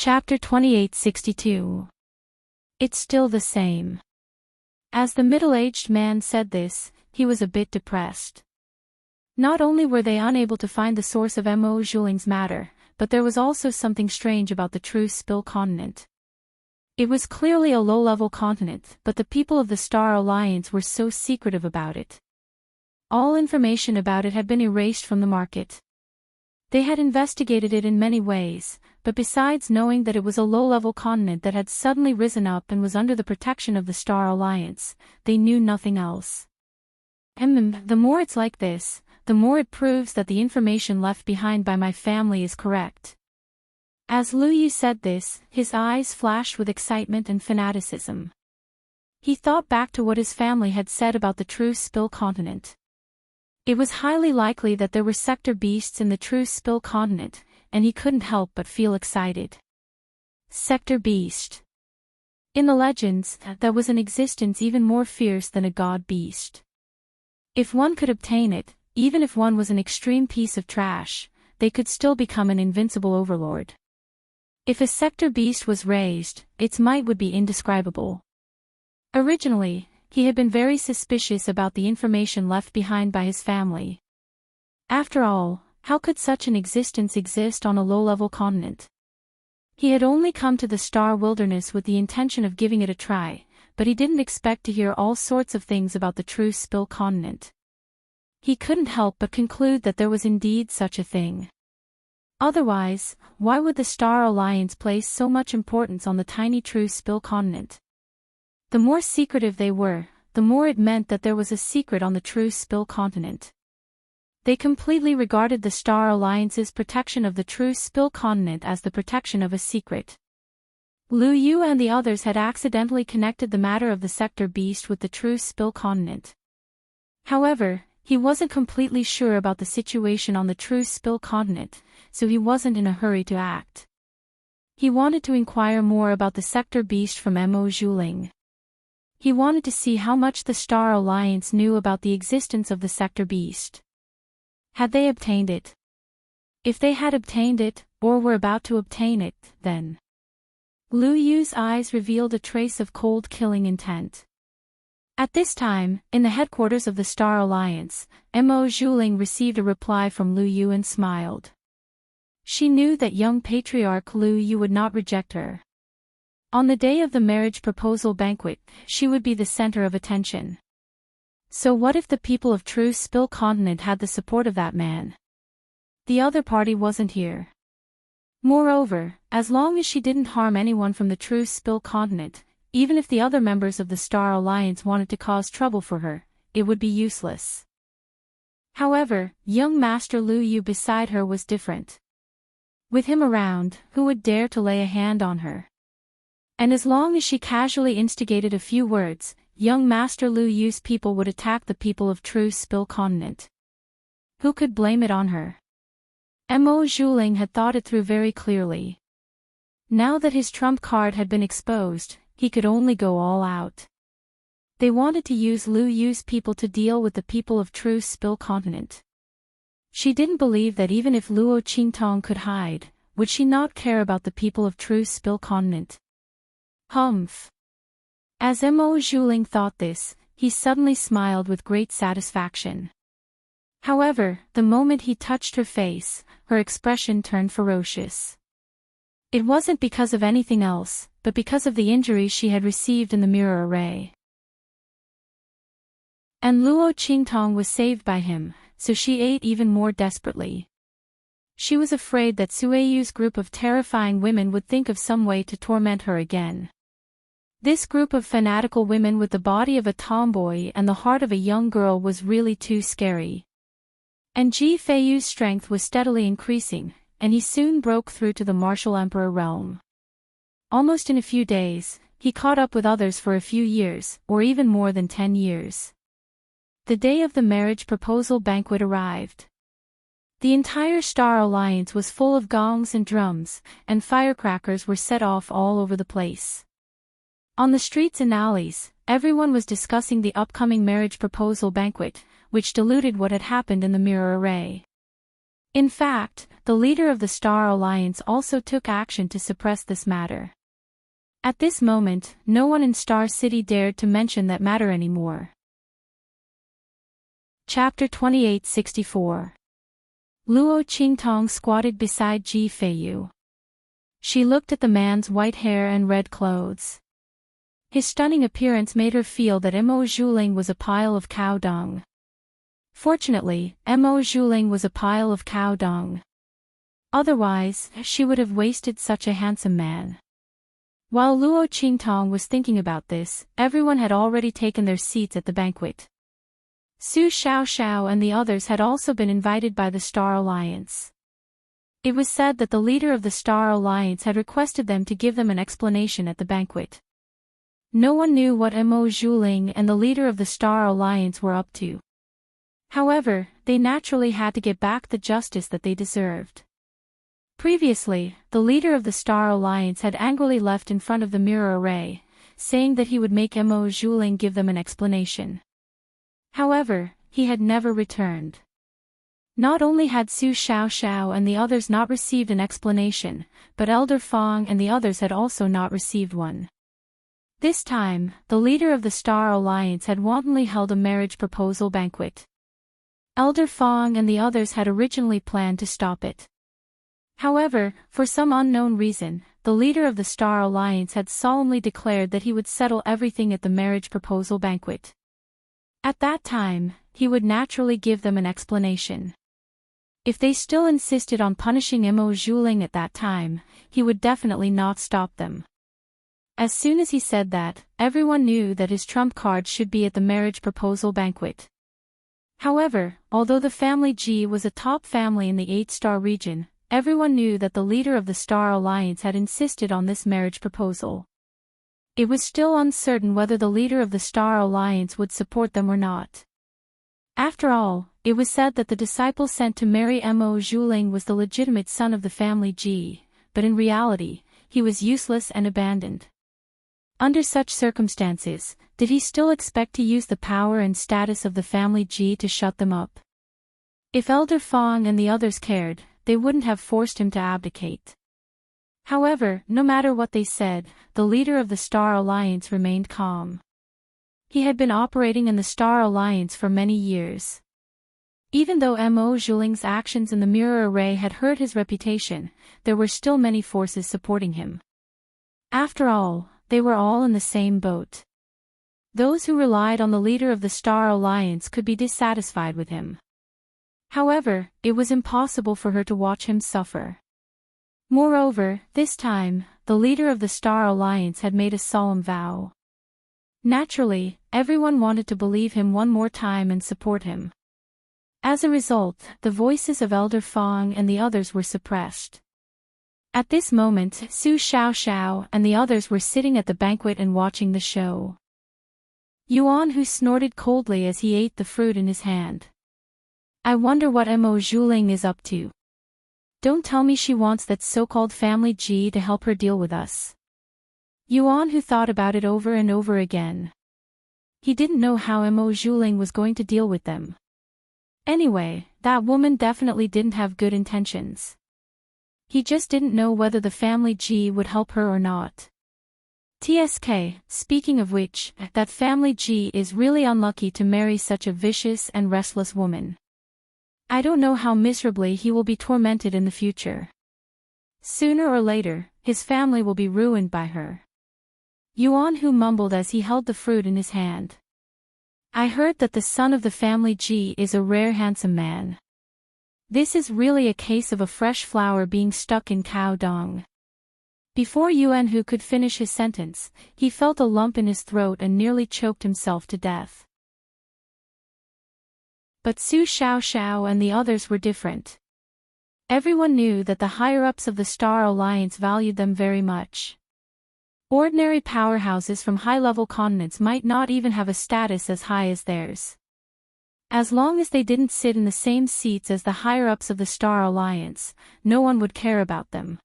Chapter 2862. It's still the same. As the middle-aged man said this, he was a bit depressed. Not only were they unable to find the source of Mo Zhuling's matter, but there was also something strange about the True Spill continent. It was clearly a low-level continent, but the people of the Star Alliance were so secretive about it. All information about it had been erased from the market. They had investigated it in many ways, but besides knowing that it was a low-level continent that had suddenly risen up and was under the protection of the Star Alliance, they knew nothing else. The more it's like this, the more it proves that the information left behind by my family is correct. As Lu Yu said this, his eyes flashed with excitement and fanaticism. He thought back to what his family had said about the True Spill continent. It was highly likely that there were sector beasts in the True Spill continent, and he couldn't help but feel excited. Sector beast. In the legends, there was an existence even more fierce than a god beast. If one could obtain it, even if one was an extreme piece of trash, they could still become an invincible overlord. If a sector beast was raised, its might would be indescribable. Originally, he had been very suspicious about the information left behind by his family. After all, how could such an existence exist on a low-level continent? He had only come to the Star Wilderness with the intention of giving it a try, but he didn't expect to hear all sorts of things about the True Spill continent. He couldn't help but conclude that there was indeed such a thing. Otherwise, why would the Star Alliance place so much importance on the tiny True Spill continent? The more secretive they were, the more it meant that there was a secret on the True Spill continent. They completely regarded the Star Alliance's protection of the True Spill continent as the protection of a secret. Lu Yu and the others had accidentally connected the matter of the sector beast with the True Spill continent. However, he wasn't completely sure about the situation on the True Spill continent, so he wasn't in a hurry to act. He wanted to inquire more about the sector beast from Mo Zhuling. He wanted to see how much the Star Alliance knew about the existence of the sector beast. Had they obtained it? If they had obtained it, or were about to obtain it, then Lu Yu's eyes revealed a trace of cold killing intent. At this time, in the headquarters of the Star Alliance, Mo Zhuling received a reply from Lu Yu and smiled. She knew that young patriarch Lu Yu would not reject her. On the day of the marriage proposal banquet, she would be the center of attention. So what if the people of True Spill continent had the support of that man? The other party wasn't here. Moreover, as long as she didn't harm anyone from the True Spill continent, even if the other members of the Star Alliance wanted to cause trouble for her, it would be useless. However, young Master Lu Yu beside her was different. With him around, who would dare to lay a hand on her? And as long as she casually instigated a few words, young Master Lu Yu's people would attack the people of True Spill continent. Who could blame it on her? Mo Zhuling had thought it through very clearly. Now that his trump card had been exposed, he could only go all out. They wanted to use Lu Yu's people to deal with the people of True Spill continent. She didn't believe that even if Luo Qingtong could hide, would she not care about the people of True Spill continent? Humph. As Mo Zhuling thought this, he suddenly smiled with great satisfaction. However, the moment he touched her face, her expression turned ferocious. It wasn't because of anything else, but because of the injuries she had received in the mirror array. And Luo Qingtong was saved by him, so she ate even more desperately. She was afraid that Sueyu's group of terrifying women would think of some way to torment her again. This group of fanatical women with the body of a tomboy and the heart of a young girl was really too scary. And Ji Feiyu's strength was steadily increasing, and he soon broke through to the martial emperor realm. Almost in a few days, he caught up with others for a few years, or even more than 10 years. The day of the marriage proposal banquet arrived. The entire Star Alliance was full of gongs and drums, and firecrackers were set off all over the place. On the streets and alleys, everyone was discussing the upcoming marriage proposal banquet, which diluted what had happened in the mirror array. In fact, the leader of the Star Alliance also took action to suppress this matter. At this moment, no one in Star City dared to mention that matter anymore. Chapter 2864. Luo Qingtong squatted beside Ji Feiyu. She looked at the man's white hair and red clothes. His stunning appearance made her feel that Mo Zhuling was a pile of cow dung. Fortunately, Mo Zhuling was a pile of cow dung. Otherwise, she would have wasted such a handsome man. While Luo Qingtong was thinking about this, everyone had already taken their seats at the banquet. Su Xiaoxiao and the others had also been invited by the Star Alliance. It was said that the leader of the Star Alliance had requested them to give them an explanation at the banquet. No one knew what Mo Zhuling and the leader of the Star Alliance were up to. However, they naturally had to get back the justice that they deserved. Previously, the leader of the Star Alliance had angrily left in front of the mirror array, saying that he would make Mo Zhuling give them an explanation. However, he had never returned. Not only had Su Xiaoxiao and the others not received an explanation, but Elder Fong and the others had also not received one. This time, the leader of the Star Alliance had wantonly held a marriage proposal banquet. Elder Fong and the others had originally planned to stop it. However, for some unknown reason, the leader of the Star Alliance had solemnly declared that he would settle everything at the marriage proposal banquet. At that time, he would naturally give them an explanation. If they still insisted on punishing Mo Zhuling at that time, he would definitely not stop them. As soon as he said that, everyone knew that his trump card should be at the marriage proposal banquet. However, although the family Ji was a top family in the 8-star region, everyone knew that the leader of the Star Alliance had insisted on this marriage proposal. It was still uncertain whether the leader of the Star Alliance would support them or not. After all, it was said that the disciple sent to marry Mo Zhuling was the legitimate son of the family Ji, but in reality, he was useless and abandoned. Under such circumstances, did he still expect to use the power and status of the family Ji to shut them up? If Elder Fong and the others cared, they wouldn't have forced him to abdicate. However, no matter what they said, the leader of the Star Alliance remained calm. He had been operating in the Star Alliance for many years. Even though Mo Zhuling's actions in the mirror array had hurt his reputation, there were still many forces supporting him. After all, they were all in the same boat. Those who relied on the leader of the Star Alliance could be dissatisfied with him. However, it was impossible for her to watch him suffer. Moreover, this time, the leader of the Star Alliance had made a solemn vow. Naturally, everyone wanted to believe him one more time and support him. As a result, the voices of Elder Fong and the others were suppressed. At this moment, Su Xiaoxiao and the others were sitting at the banquet and watching the show. Yuan Hu snorted coldly as he ate the fruit in his hand. I wonder what Mo Zhuling is up to. Don't tell me she wants that so-called family Ji to help her deal with us. Yuan Hu thought about it over and over again. He didn't know how Mo Zhuling was going to deal with them. Anyway, that woman definitely didn't have good intentions. He just didn't know whether the family Ji would help her or not. TSK, speaking of which, that family Ji is really unlucky to marry such a vicious and restless woman. I don't know how miserably he will be tormented in the future. Sooner or later, his family will be ruined by her. Yuan Hu mumbled as he held the fruit in his hand. I heard that the son of the family Ji is a rare handsome man. This is really a case of a fresh flower being stuck in cow dung. Before Yuan Hu could finish his sentence, he felt a lump in his throat and nearly choked himself to death. But Su Xiaoxiao and the others were different. Everyone knew that the higher-ups of the Star Alliance valued them very much. Ordinary powerhouses from high-level continents might not even have a status as high as theirs. As long as they didn't sit in the same seats as the higher-ups of the Star Alliance, no one would care about them.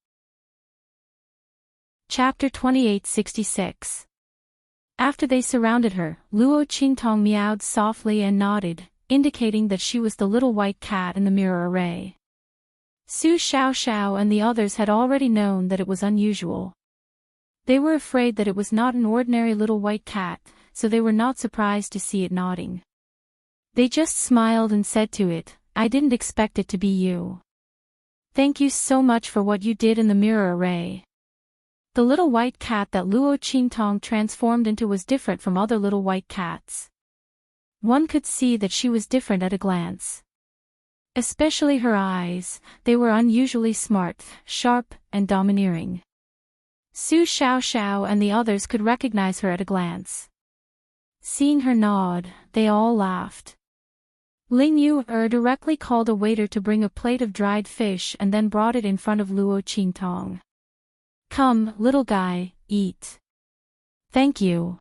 Chapter 2866. After they surrounded her, Luo Qingtong meowed softly and nodded, indicating that she was the little white cat in the mirror array. Su Xiaoxiao and the others had already known that it was unusual. They were afraid that it was not an ordinary little white cat, so they were not surprised to see it nodding. They just smiled and said to it, "I didn't expect it to be you. Thank you so much for what you did in the mirror array." The little white cat that Luo Qingtong transformed into was different from other little white cats. One could see that she was different at a glance. Especially her eyes, they were unusually smart, sharp, and domineering. Su Xiaoxiao and the others could recognize her at a glance. Seeing her nod, they all laughed. Ling Yu directly called a waiter to bring a plate of dried fish and then brought it in front of Luo Qingtong. "Come, little guy, eat." "Thank you."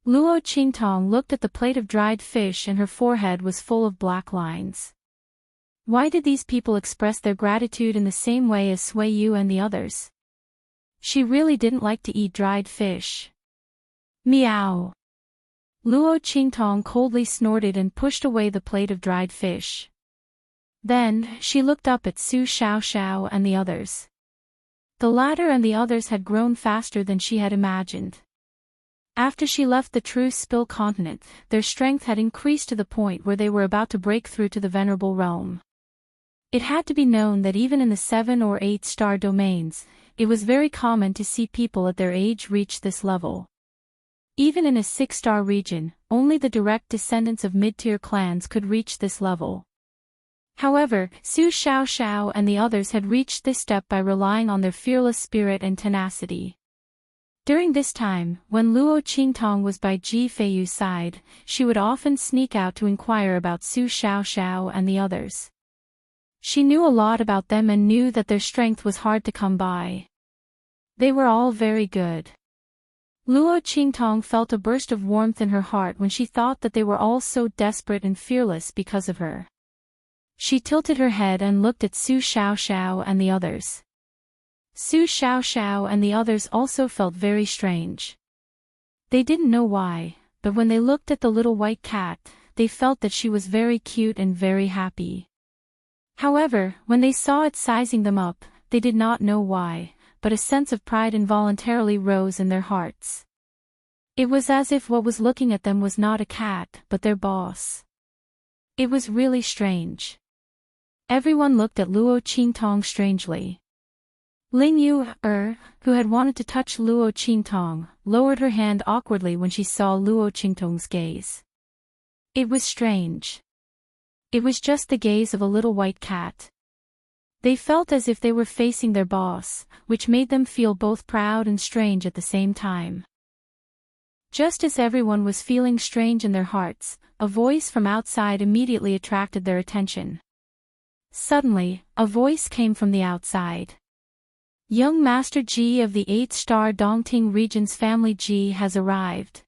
Luo Qingtong looked at the plate of dried fish and her forehead was full of black lines. Why did these people express their gratitude in the same way as Sui Yu and the others? She really didn't like to eat dried fish. Meow. Luo Qingtong coldly snorted and pushed away the plate of dried fish. Then, she looked up at Su Xiaoxiao and the others. The latter and the others had grown faster than she had imagined. After she left the True Spill continent, their strength had increased to the point where they were about to break through to the Venerable Realm. It had to be known that even in the 7 or 8-star domains, it was very common to see people at their age reach this level. Even in a 6-star region, only the direct descendants of mid-tier clans could reach this level. However, Su Xiaoxiao and the others had reached this step by relying on their fearless spirit and tenacity. During this time, when Luo Qingtong was by Ji Feiyu's side, she would often sneak out to inquire about Su Xiaoxiao and the others. She knew a lot about them and knew that their strength was hard to come by. They were all very good. Luo Qingtong felt a burst of warmth in her heart when she thought that they were all so desperate and fearless because of her. She tilted her head and looked at Su Xiaoxiao and the others. Su Xiaoxiao and the others also felt very strange. They didn't know why, but when they looked at the little white cat, they felt that she was very cute and very happy. However, when they saw it sizing them up, they did not know why, but a sense of pride involuntarily rose in their hearts. It was as if what was looking at them was not a cat, but their boss. It was really strange. Everyone looked at Luo Qingtong strangely. Ling Yu, who had wanted to touch Luo Qingtong, lowered her hand awkwardly when she saw Luo Qingtong's gaze. It was strange. It was just the gaze of a little white cat. They felt as if they were facing their boss, which made them feel both proud and strange at the same time. Just as everyone was feeling strange in their hearts, a voice from outside immediately attracted their attention. Suddenly, a voice came from the outside. "Young Master Ji of the 8-star Dongting region's family Ji has arrived."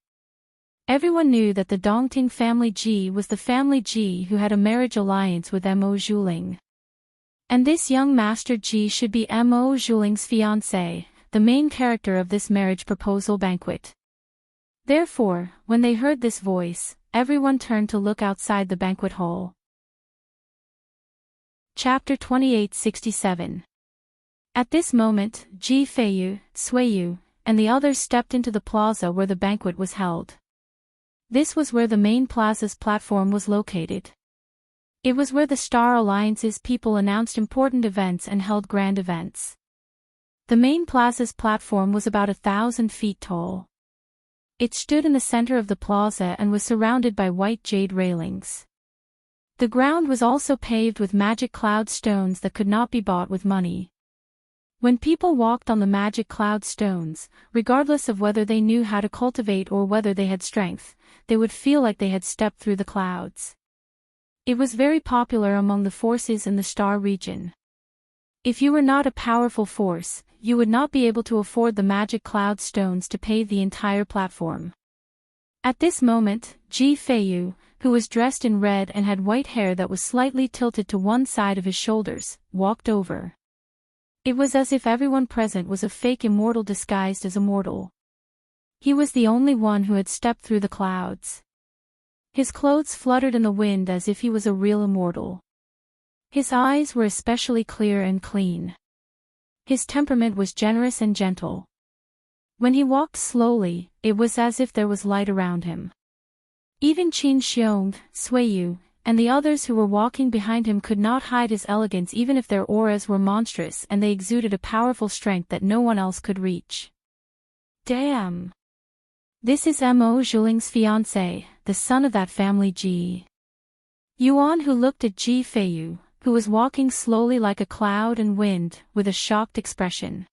Everyone knew that the Dongting family Ji was the family Ji who had a marriage alliance with Mo Zhuling. And this young Master Ji should be Mo Zhuling's fiancé, the main character of this marriage proposal banquet. Therefore, when they heard this voice, everyone turned to look outside the banquet hall. Chapter 2867. At this moment, Ji Feiyu, Sui Yu, and the others stepped into the plaza where the banquet was held. This was where the main plaza's platform was located. It was where the Star Alliance's people announced important events and held grand events. The main plaza's platform was about 1,000 feet tall. It stood in the center of the plaza and was surrounded by white jade railings. The ground was also paved with magic cloud stones that could not be bought with money. When people walked on the magic cloud stones, regardless of whether they knew how to cultivate or whether they had strength, they would feel like they had stepped through the clouds. It was very popular among the forces in the star region. If you were not a powerful force, you would not be able to afford the magic cloud stones to pave the entire platform. At this moment, Ji Feiyu, who was dressed in red and had white hair that was slightly tilted to one side of his shoulders, walked over. It was as if everyone present was a fake immortal disguised as a mortal. He was the only one who had stepped through the clouds. His clothes fluttered in the wind as if he was a real immortal. His eyes were especially clear and clean. His temperament was generous and gentle. When he walked slowly, it was as if there was light around him. Even Qin Xiong, Suiyu, and the others who were walking behind him could not hide his elegance even if their auras were monstrous and they exuded a powerful strength that no one else could reach. Damn! This is Mo Zhuling's fiancé, the son of that family Ji. Yuan, who looked at Ji Feiyu, who was walking slowly like a cloud and wind, with a shocked expression.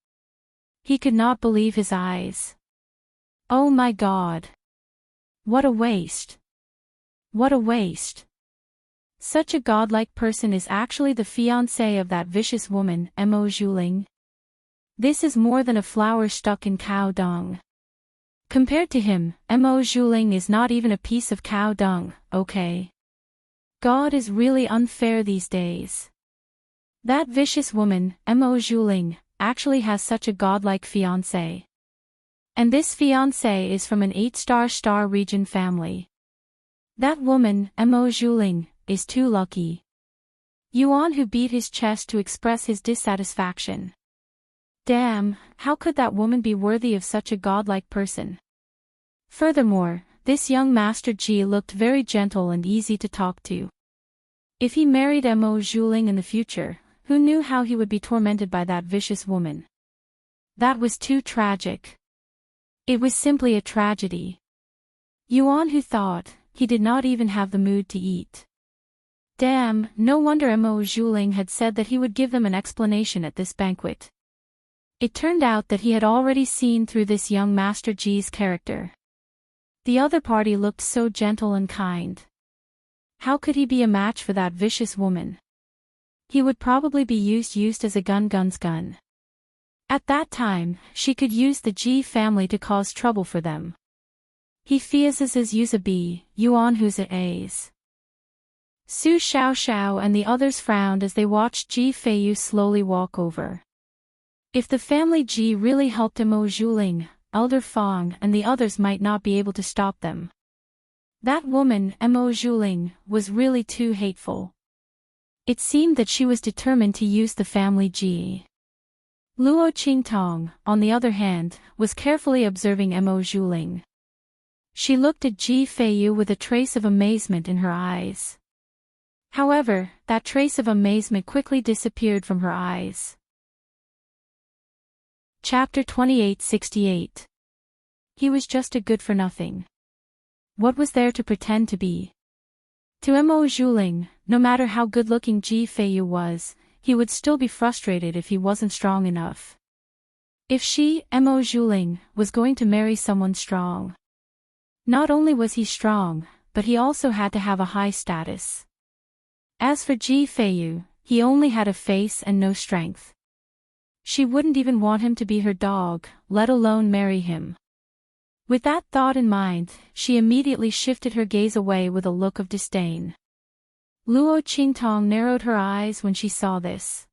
He could not believe his eyes. Oh my God! What a waste! What a waste! Such a godlike person is actually the fiancé of that vicious woman, Mo Zhuling. This is more than a flower stuck in cow dung. Compared to him, Mo Zhuling is not even a piece of cow dung, okay? God is really unfair these days. That vicious woman, Mo Zhuling, actually has such a godlike fiancé. And this fiancé is from an 8-star region family. That woman, Mo Zhuling, is too lucky. Yuan, who beat his chest to express his dissatisfaction. Damn, how could that woman be worthy of such a godlike person? Furthermore, this young Master Ji looked very gentle and easy to talk to. If he married Mo Zhuling in the future, who knew how he would be tormented by that vicious woman? That was too tragic. It was simply a tragedy. Yuan, who thought, he did not even have the mood to eat. Damn, no wonder Mo Zhuling had said that he would give them an explanation at this banquet. It turned out that he had already seen through this young Master Ji's character. The other party looked so gentle and kind. How could he be a match for that vicious woman? He would probably be used as a gun's gun. At that time, she could use the Ji family to cause trouble for them. He feases use a B, Yuan who's a A's. Su Xiao and the others frowned as they watched Ji Feiyu slowly walk over. If the family Ji really helped Mo Zhuling, Elder Fong and the others might not be able to stop them. That woman, Mo Zhuling, was really too hateful. It seemed that she was determined to use the family Ji. Luo Qingtong, on the other hand, was carefully observing Mo Zhuling. She looked at Ji Feiyu with a trace of amazement in her eyes. However, that trace of amazement quickly disappeared from her eyes. Chapter 2868. He was just a good-for-nothing. What was there to pretend to be? To Mo Zhuling, no matter how good-looking Ji Feiyu was, he would still be frustrated if he wasn't strong enough. If she, Mo Zhuling, was going to marry someone strong. Not only was he strong, but he also had to have a high status. As for Ji Feiyu, he only had a face and no strength. She wouldn't even want him to be her dog, let alone marry him. With that thought in mind, she immediately shifted her gaze away with a look of disdain. Luo Qingtong narrowed her eyes when she saw this.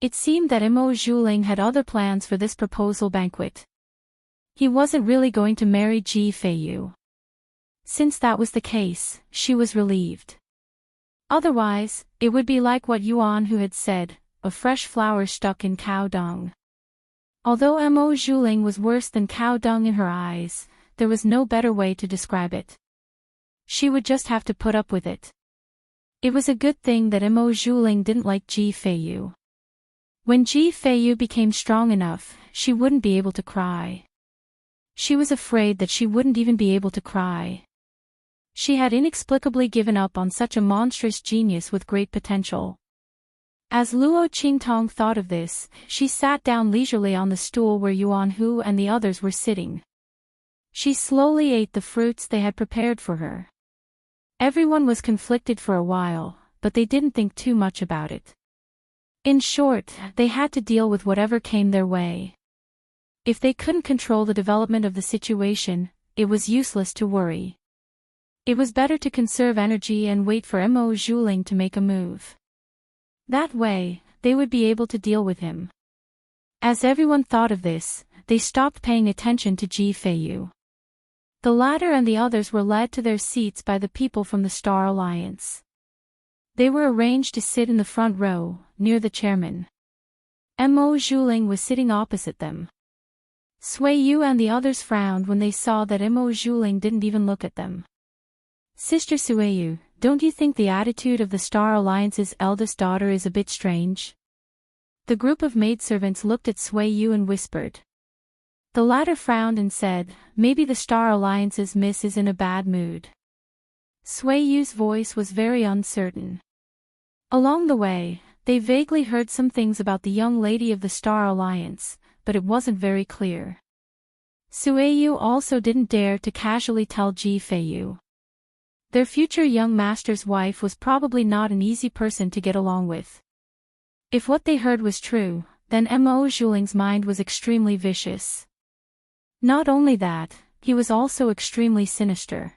It seemed that Mo Zhuling had other plans for this proposal banquet. He wasn't really going to marry Ji Feiyu. Since that was the case, she was relieved. Otherwise, it would be like what Yuan who had said, a fresh flower stuck in cow dung. Although Mo Zhuling was worse than cow dung in her eyes, there was no better way to describe it. She would just have to put up with it. It was a good thing that Mo Zhuling didn't like Ji Feiyu. When Ji Feiyu became strong enough, she wouldn't be able to cry. She was afraid that she wouldn't even be able to cry. She had inexplicably given up on such a monstrous genius with great potential. As Luo Qingtong thought of this, she sat down leisurely on the stool where Yuan Hu and the others were sitting. She slowly ate the fruits they had prepared for her. Everyone was conflicted for a while, but they didn't think too much about it. In short, they had to deal with whatever came their way. If they couldn't control the development of the situation, it was useless to worry. It was better to conserve energy and wait for Mo Zhuling to make a move. That way, they would be able to deal with him. As everyone thought of this, they stopped paying attention to Ji Feiyu. The latter and the others were led to their seats by the people from the Star Alliance. They were arranged to sit in the front row, near the chairman. Mo Zhuling was sitting opposite them. Sui Yu and the others frowned when they saw that Mo Zhuling didn't even look at them. Sister Sui Yu, don't you think the attitude of the Star Alliance's eldest daughter is a bit strange? The group of maidservants looked at Sui Yu and whispered. The latter frowned and said, maybe the Star Alliance's miss is in a bad mood. Sui Yu's voice was very uncertain. Along the way, they vaguely heard some things about the young lady of the Star Alliance, but it wasn't very clear. Sui Yu also didn't dare to casually tell Ji Feiyu. Their future young master's wife was probably not an easy person to get along with. If what they heard was true, then Mo Zhuling's mind was extremely vicious. Not only that, he was also extremely sinister.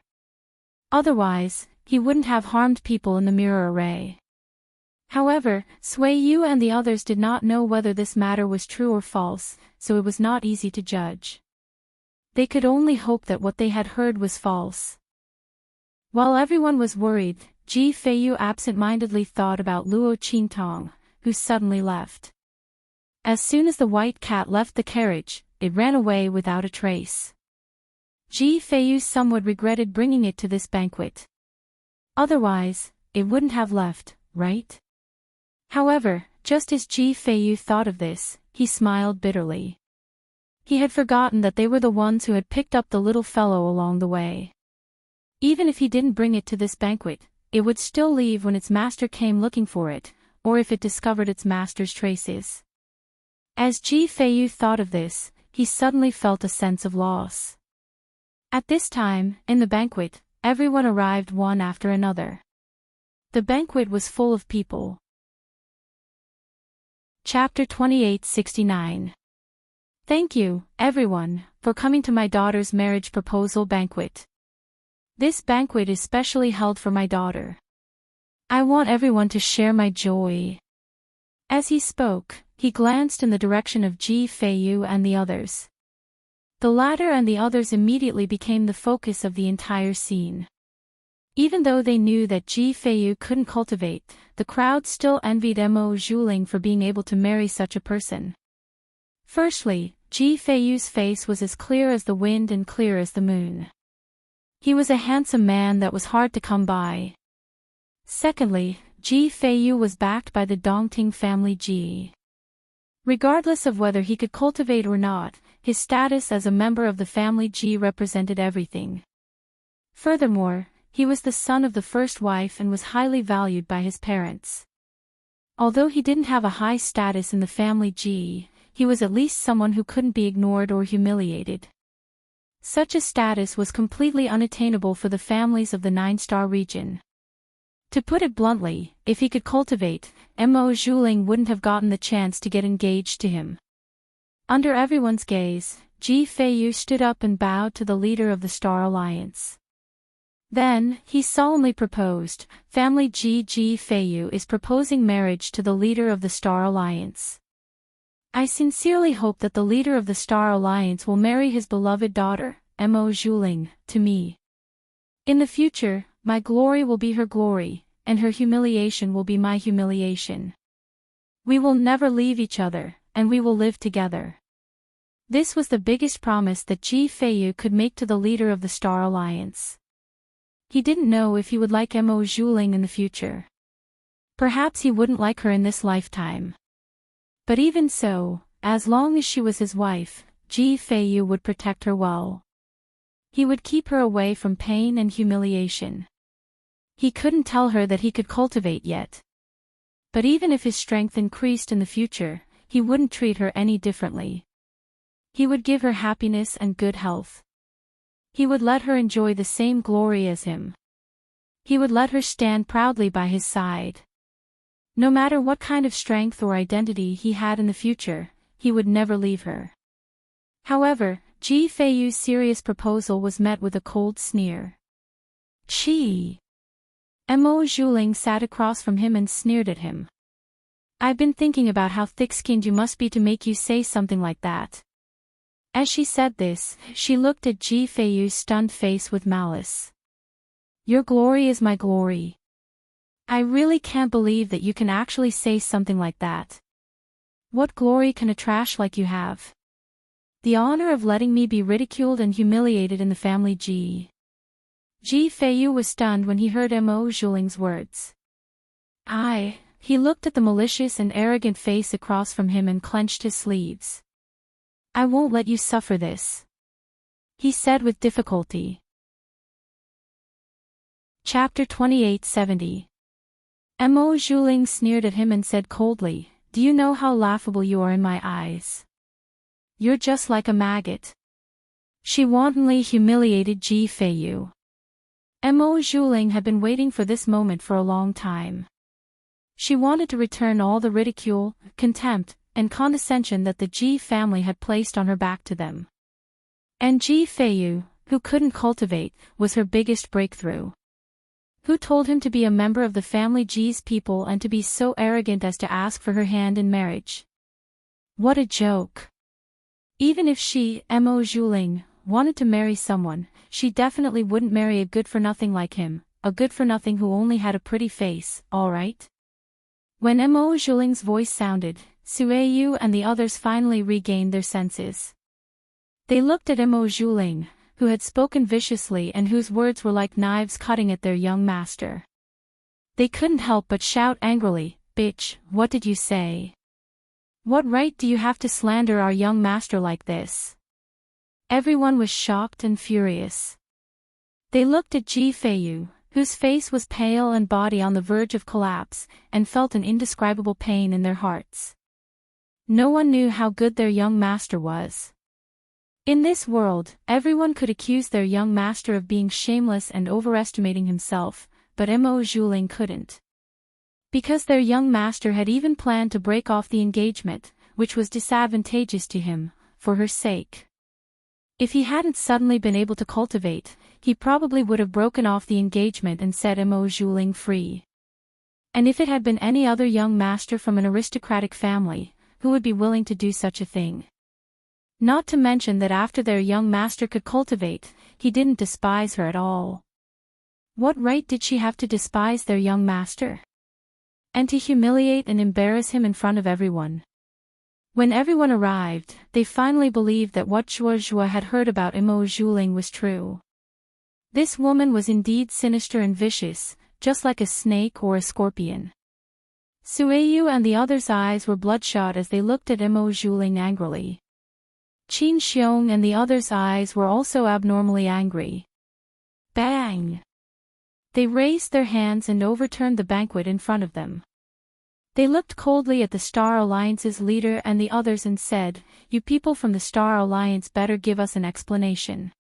Otherwise, he wouldn't have harmed people in the mirror array. However, Sui Yu and the others did not know whether this matter was true or false, so it was not easy to judge. They could only hope that what they had heard was false. While everyone was worried, Ji Feiyu absent-mindedly thought about Luo Qintong, who suddenly left. As soon as the white cat left the carriage, it ran away without a trace. Ji Feiyu somewhat regretted bringing it to this banquet. Otherwise, it wouldn't have left, right? However, just as Ji Feiyu thought of this, he smiled bitterly. He had forgotten that they were the ones who had picked up the little fellow along the way. Even if he didn't bring it to this banquet, it would still leave when its master came looking for it, or if it discovered its master's traces. As Ji Feiyu thought of this, he suddenly felt a sense of loss. At this time, in the banquet, everyone arrived one after another. The banquet was full of people. Chapter 2869. Thank you, everyone, for coming to my daughter's marriage proposal banquet. This banquet is specially held for my daughter. I want everyone to share my joy. As he spoke, he glanced in the direction of Ji Feiyu and the others. The latter and the others immediately became the focus of the entire scene. Even though they knew that Ji Feiyu couldn't cultivate, the crowd still envied Mo Zhuling for being able to marry such a person. Firstly, Ji Feiyu's face was as clear as the wind and clear as the moon. He was a handsome man that was hard to come by. Secondly, Ji Feiyu was backed by the Dongting family Ji. Regardless of whether he could cultivate or not, his status as a member of the family Ji represented everything. Furthermore, he was the son of the first wife and was highly valued by his parents. Although he didn't have a high status in the family Ji, he was at least someone who couldn't be ignored or humiliated. Such a status was completely unattainable for the families of the 9-star region. To put it bluntly, if he could cultivate, Mo Zhuling wouldn't have gotten the chance to get engaged to him. Under everyone's gaze, Ji Feiyu stood up and bowed to the leader of the Star Alliance. Then, he solemnly proposed, Family Ji Feiyu is proposing marriage to the leader of the Star Alliance. I sincerely hope that the leader of the Star Alliance will marry his beloved daughter, Mo Zhuling, to me. In the future, my glory will be her glory, and her humiliation will be my humiliation. We will never leave each other, and we will live together. This was the biggest promise that Ji Feiyu could make to the leader of the Star Alliance. He didn't know if he would like Mo Zhuling in the future. Perhaps he wouldn't like her in this lifetime. But even so, as long as she was his wife, Ji Feiyu would protect her well. He would keep her away from pain and humiliation. He couldn't tell her that he could cultivate yet. But even if his strength increased in the future, he wouldn't treat her any differently. He would give her happiness and good health. He would let her enjoy the same glory as him. He would let her stand proudly by his side. No matter what kind of strength or identity he had in the future, he would never leave her. However, Ji Feiyu's serious proposal was met with a cold sneer. Chi! Mo Zhuling sat across from him and sneered at him. I've been thinking about how thick-skinned you must be to make you say something like that. As she said this, she looked at Ji Feiyu's stunned face with malice. Your glory is my glory. I really can't believe that you can actually say something like that. What glory can a trash like you have? The honor of letting me be ridiculed and humiliated in the family Ji Feiyu was stunned when he heard Mo Zhuling's words. He looked at the malicious and arrogant face across from him and clenched his sleeves. I won't let you suffer this, he said with difficulty. Chapter 2870. Mo Zhuling sneered at him and said coldly, do you know how laughable you are in my eyes? You're just like a maggot. She wantonly humiliated Ji Feiyu. Mo Zhuling had been waiting for this moment for a long time. She wanted to return all the ridicule, contempt, and condescension that the Ji family had placed on her back to them. And Ji Feiyu, who couldn't cultivate, was her biggest breakthrough. Who told him to be a member of the family Ji's people and to be so arrogant as to ask for her hand in marriage? What a joke. Even if she, Mo Zhuling, wanted to marry someone, she definitely wouldn't marry a good-for-nothing like him, a good-for-nothing who only had a pretty face, alright? When Mo Zhuling's voice sounded, Sueyu and the others finally regained their senses. They looked at Mo Zhuling, who had spoken viciously and whose words were like knives cutting at their young master. They couldn't help but shout angrily, bitch, what did you say? What right do you have to slander our young master like this? Everyone was shocked and furious. They looked at Ji Feiyu, whose face was pale and body on the verge of collapse, and felt an indescribable pain in their hearts. No one knew how good their young master was. In this world, everyone could accuse their young master of being shameless and overestimating himself, but Mo Zhuling couldn't. Because their young master had even planned to break off the engagement, which was disadvantageous to him, for her sake. If he hadn't suddenly been able to cultivate, he probably would have broken off the engagement and set Mo Zhuling free. And if it had been any other young master from an aristocratic family, who would be willing to do such a thing? Not to mention that after their young master could cultivate, he didn't despise her at all. What right did she have to despise their young master? And to humiliate and embarrass him in front of everyone? When everyone arrived, they finally believed that what Zhuozhua had heard about Mo Zhuling was true. This woman was indeed sinister and vicious, just like a snake or a scorpion. Sueyu and the others' eyes were bloodshot as they looked at Mo Zhuling angrily. Qin Xiong and the others' eyes were also abnormally angry. Bang! They raised their hands and overturned the banquet in front of them. They looked coldly at the Star Alliance's leader and the others and said, you people from the Star Alliance better give us an explanation.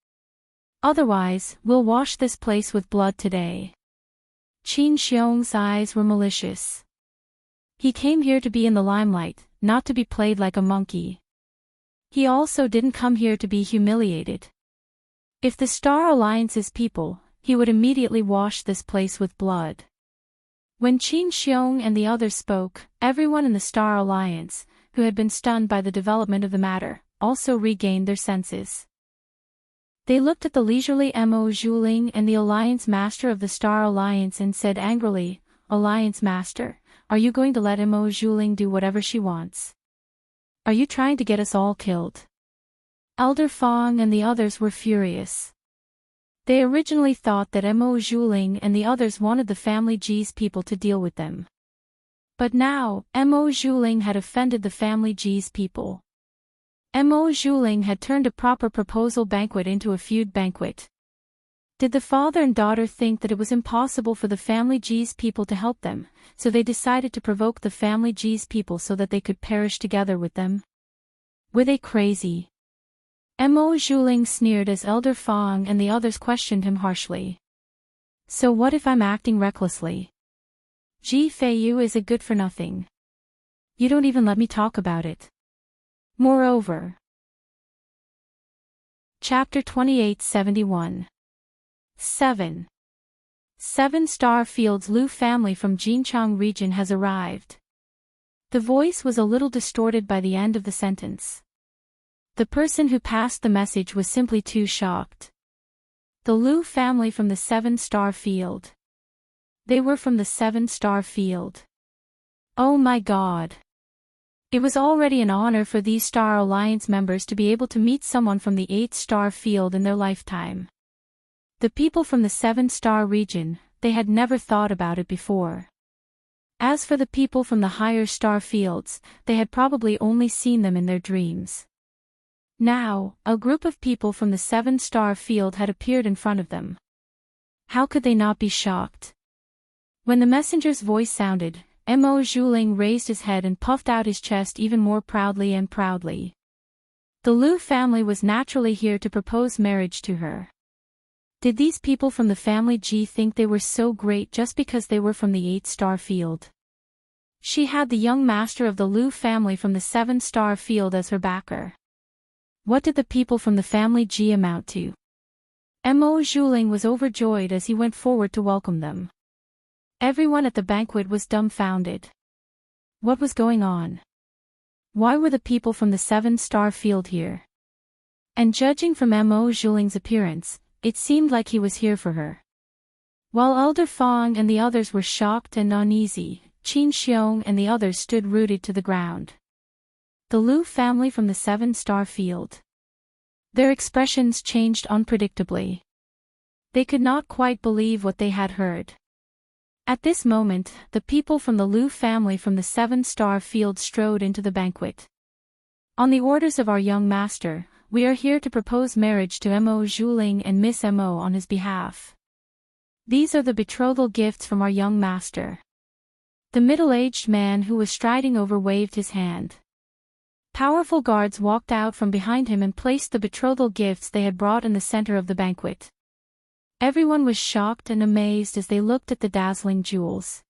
Otherwise, we'll wash this place with blood today. Qin Xiong's eyes were malicious. He came here to be in the limelight, not to be played like a monkey. He also didn't come here to be humiliated. If the Star Alliance's people, he would immediately wash this place with blood. When Qin Xiong and the others spoke, everyone in the Star Alliance, who had been stunned by the development of the matter, also regained their senses. They looked at the leisurely Mo Zhuling and the Alliance Master of the Star Alliance and said angrily, Alliance Master, are you going to let Mo Zhuling do whatever she wants? Are you trying to get us all killed? Elder Fong and the others were furious. They originally thought that Mo Zhuling and the others wanted the family Ji's people to deal with them. But now, Mo Zhuling had offended the family Ji's people. Mo Zhuling had turned a proper proposal banquet into a feud banquet. Did the father and daughter think that it was impossible for the family Ji's people to help them, so they decided to provoke the family Ji's people so that they could perish together with them? Were they crazy? Mo Zhuling sneered as Elder Fong and the others questioned him harshly. So what if I'm acting recklessly? Ji Feiyu is a good-for-nothing. You don't even let me talk about it. Moreover. Chapter 2871. 7. 7-star Field's Lu family from Jinchang region has arrived. The voice was a little distorted by the end of the sentence. The person who passed the message was simply too shocked. The Lu family from the 7-star field. They were from the 7-star field. Oh my God. It was already an honor for these Star Alliance members to be able to meet someone from the 8-star field in their lifetime. The people from the 7-star region, they had never thought about it before. As for the people from the higher star fields, they had probably only seen them in their dreams. Now, a group of people from the 7-star field had appeared in front of them. How could they not be shocked? When the messenger's voice sounded, Mo Zhuling raised his head and puffed out his chest even more proudly and proudly. The Liu family was naturally here to propose marriage to her. Did these people from the family Ji think they were so great just because they were from the 8-star field? She had the young master of the Liu family from the 7-star field as her backer. What did the people from the family Ji amount to? Mo Zhuling was overjoyed as he went forward to welcome them. Everyone at the banquet was dumbfounded. What was going on? Why were the people from the 7-star field here? And judging from Mo Zhuling's appearance, it seemed like he was here for her. While Elder Fong and the others were shocked and uneasy, Qin Xiong and the others stood rooted to the ground. The Liu family from the 7-star field. Their expressions changed unpredictably. They could not quite believe what they had heard. At this moment, the people from the Liu family from the 7-star field strode into the banquet. On the orders of our young master, we are here to propose marriage to Mo Zhuling and Miss Mo on his behalf. These are the betrothal gifts from our young master. The middle-aged man who was striding over waved his hand. Powerful guards walked out from behind him and placed the betrothal gifts they had brought in the center of the banquet. Everyone was shocked and amazed as they looked at the dazzling jewels.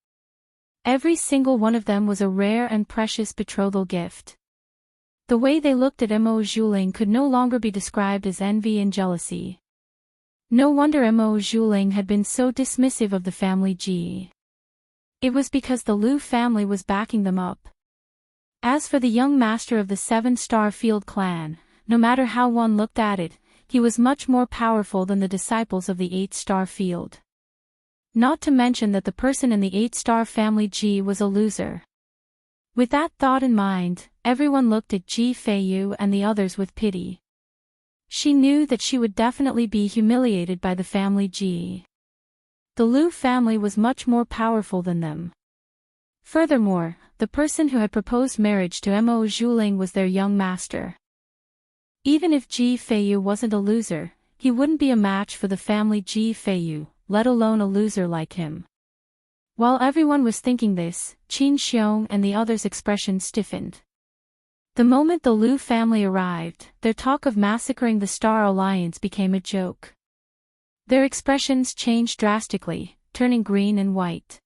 Every single one of them was a rare and precious betrothal gift. The way they looked at Mo Zhuling could no longer be described as envy and jealousy. No wonder Mo Zhuling had been so dismissive of the family Ji. It was because the Liu family was backing them up. As for the young master of the 7-star field clan, no matter how one looked at it, he was much more powerful than the disciples of the 8-star field. Not to mention that the person in the 8-star family Ji was a loser. With that thought in mind, everyone looked at Ji Feiyu and the others with pity. She knew that she would definitely be humiliated by the family Ji. The Liu family was much more powerful than them. Furthermore, the person who had proposed marriage to Mo Zhuling was their young master. Even if Ji Feiyu wasn't a loser, he wouldn't be a match for the family Ji Feiyu, let alone a loser like him. While everyone was thinking this, Qin Xiong and the others' expressions stiffened. The moment the Liu family arrived, their talk of massacring the Star Alliance became a joke. Their expressions changed drastically, turning green and white.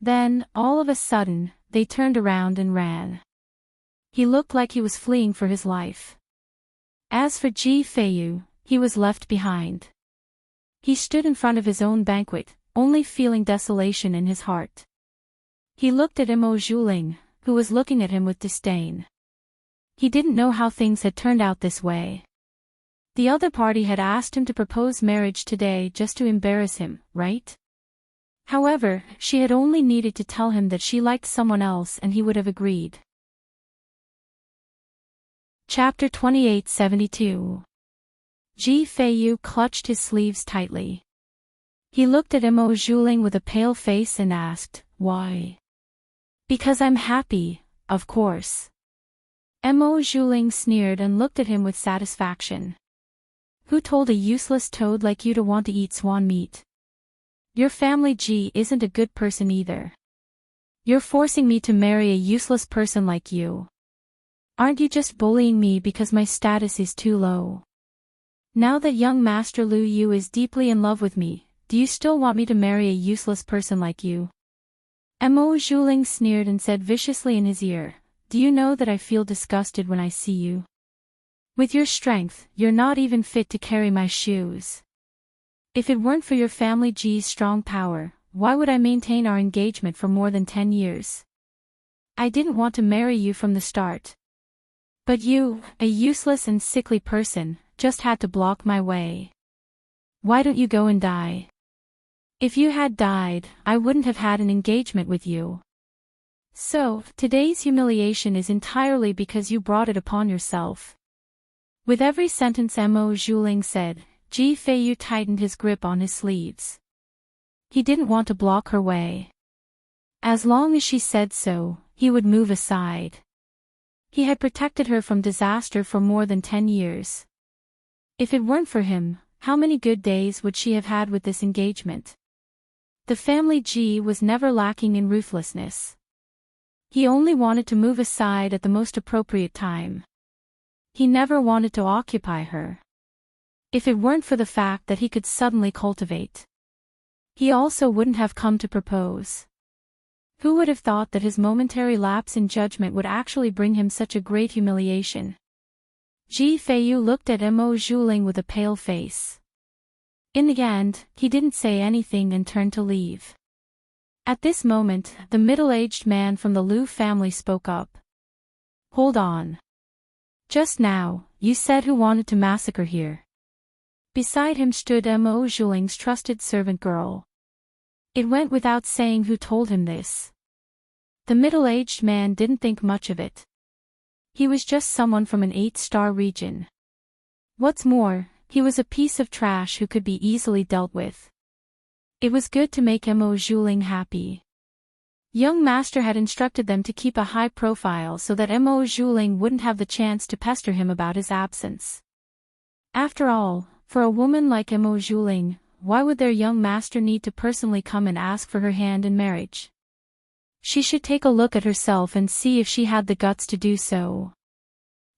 Then, all of a sudden, they turned around and ran. He looked like he was fleeing for his life. As for Ji Feiyu, he was left behind. He stood in front of his own banquet, only feeling desolation in his heart. He looked at Mo Zhuling, who was looking at him with disdain. He didn't know how things had turned out this way. The other party had asked him to propose marriage today just to embarrass him, right? However, she had only needed to tell him that she liked someone else and he would have agreed. Chapter 2872. Ji Feiyu clutched his sleeves tightly. He looked at Mo Zhuling with a pale face and asked, "Why?" "Because I'm happy, of course." Mo Zhuling sneered and looked at him with satisfaction. "Who told a useless toad like you to want to eat swan meat? Your family Ji isn't a good person either. You're forcing me to marry a useless person like you. Aren't you just bullying me because my status is too low? Now that young Master Liu Yu is deeply in love with me, do you still want me to marry a useless person like you?" Mo Zhuling sneered and said viciously in his ear, "Do you know that I feel disgusted when I see you? With your strength, you're not even fit to carry my shoes. If it weren't for your family Ji's strong power, why would I maintain our engagement for more than 10 years? I didn't want to marry you from the start. But you, a useless and sickly person, just had to block my way. Why don't you go and die?" If you had died, I wouldn't have had an engagement with you. So, today's humiliation is entirely because you brought it upon yourself. With every sentence Mo Zhuling said, Ji Feiyu tightened his grip on his sleeves. He didn't want to block her way. As long as she said so, he would move aside. He had protected her from disaster for more than 10 years. If it weren't for him, how many good days would she have had with this engagement? The family Ji was never lacking in ruthlessness. He only wanted to move aside at the most appropriate time. He never wanted to occupy her. If it weren't for the fact that he could suddenly cultivate, he also wouldn't have come to propose. Who would have thought that his momentary lapse in judgment would actually bring him such a great humiliation? Ji Feiyu looked at Mo Zhuling with a pale face. In the end, he didn't say anything and turned to leave. At this moment, the middle-aged man from the Liu family spoke up. Hold on. Just now, you said who wanted to massacre here. Beside him stood Mo Zhuling's trusted servant girl. It went without saying who told him this. The middle-aged man didn't think much of it. He was just someone from an 8-star region. What's more, he was a piece of trash who could be easily dealt with. It was good to make Mo Zhuling happy. Young master had instructed them to keep a high profile so that Mo Zhuling wouldn't have the chance to pester him about his absence. After all, for a woman like Mo Zhuling, why would their young master need to personally come and ask for her hand in marriage? She should take a look at herself and see if she had the guts to do so.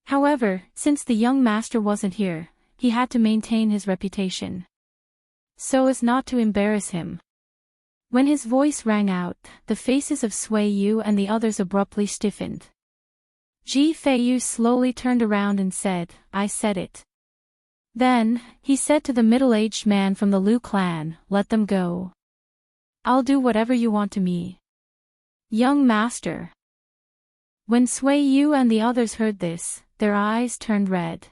However, since the young master wasn't here, he had to maintain his reputation, so as not to embarrass him. When his voice rang out, the faces of Sui Yu and the others abruptly stiffened. Ji Feiyu slowly turned around and said, I said it. Then, he said to the middle-aged man from the Liu clan, let them go. I'll do whatever you want to me. Young master. When Sui Yu and the others heard this, their eyes turned red.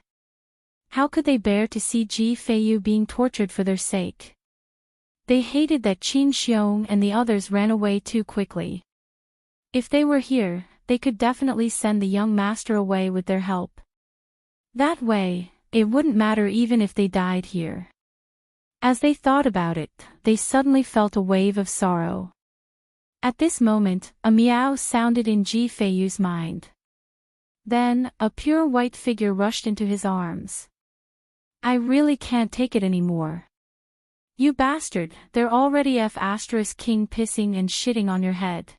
How could they bear to see Ji Feiyu being tortured for their sake? They hated that Qin Xiong and the others ran away too quickly. If they were here, they could definitely send the young master away with their help. That way, it wouldn't matter even if they died here. As they thought about it, they suddenly felt a wave of sorrow. At this moment, a meow sounded in Ji Feiyu's mind. Then, a pure white figure rushed into his arms. I really can't take it anymore. You bastard, they're already F***king pissing and shitting on your head.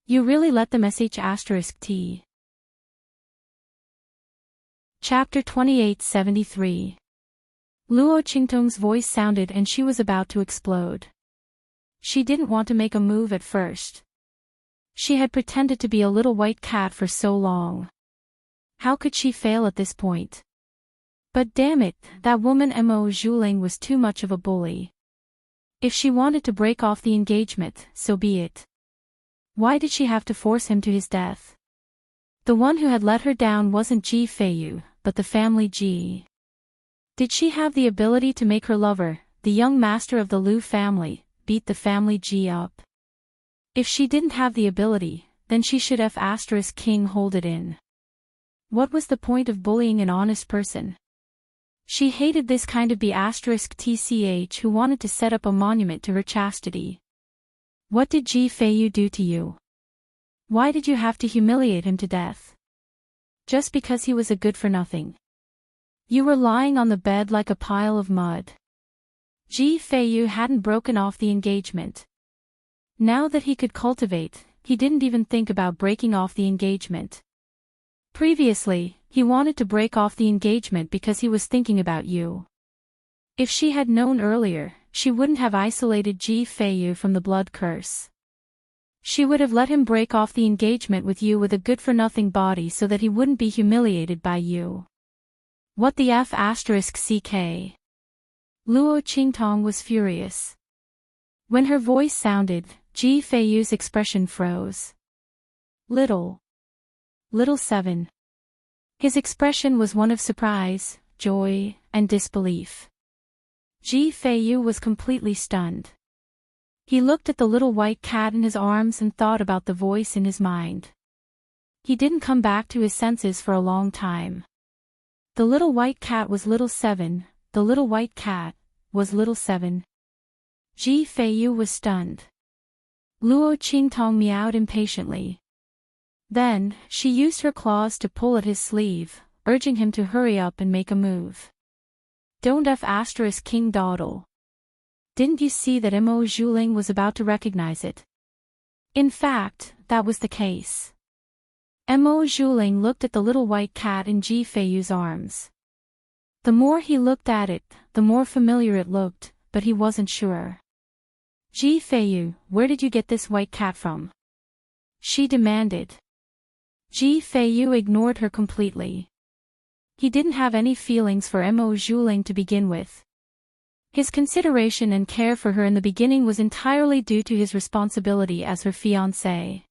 You really let them sh**t. Chapter 2873. Luo Qingtong's voice sounded and she was about to explode. She didn't want to make a move at first. She had pretended to be a little white cat for so long. How could she fail at this point? But damn it, that woman Mo Zhuling was too much of a bully. If she wanted to break off the engagement, so be it. Why did she have to force him to his death? The one who had let her down wasn't Ji Feiyu, but the family Ji. Did she have the ability to make her lover, the young master of the Liu family, beat the family Ji up? If she didn't have the ability, then she should F***king hold it in. What was the point of bullying an honest person? She hated this kind of B***tch who wanted to set up a monument to her chastity. What did Ji Feiyu do to you? Why did you have to humiliate him to death? Just because he was a good-for-nothing. You were lying on the bed like a pile of mud. Ji Feiyu hadn't broken off the engagement. Now that he could cultivate, he didn't even think about breaking off the engagement. Previously, he wanted to break off the engagement because he was thinking about you. If she had known earlier, she wouldn't have isolated Ji Feiyu from the blood curse. She would have let him break off the engagement with you with a good-for-nothing body so that he wouldn't be humiliated by you. What the F***ck? Luo Qingtong was furious. When her voice sounded, Ji Feiyu's expression froze. Little 7. His expression was one of surprise, joy, and disbelief. Ji Feiyu was completely stunned. He looked at the little white cat in his arms and thought about the voice in his mind. He didn't come back to his senses for a long time. The little white cat was little 7, the little white cat was little 7. Ji Feiyu was stunned. Luo Qingtong meowed impatiently. Then, she used her claws to pull at his sleeve, urging him to hurry up and make a move. Don't F** King dawdle. Didn't you see that Mo Zhuling was about to recognize it? In fact, that was the case. Mo Zhuling looked at the little white cat in Ji Feiyu's arms. The more he looked at it, the more familiar it looked, but he wasn't sure. Ji Feiyu, where did you get this white cat from? She demanded. Ji Feiyu ignored her completely. He didn't have any feelings for Mo Zhuling to begin with. His consideration and care for her in the beginning was entirely due to his responsibility as her fiancé.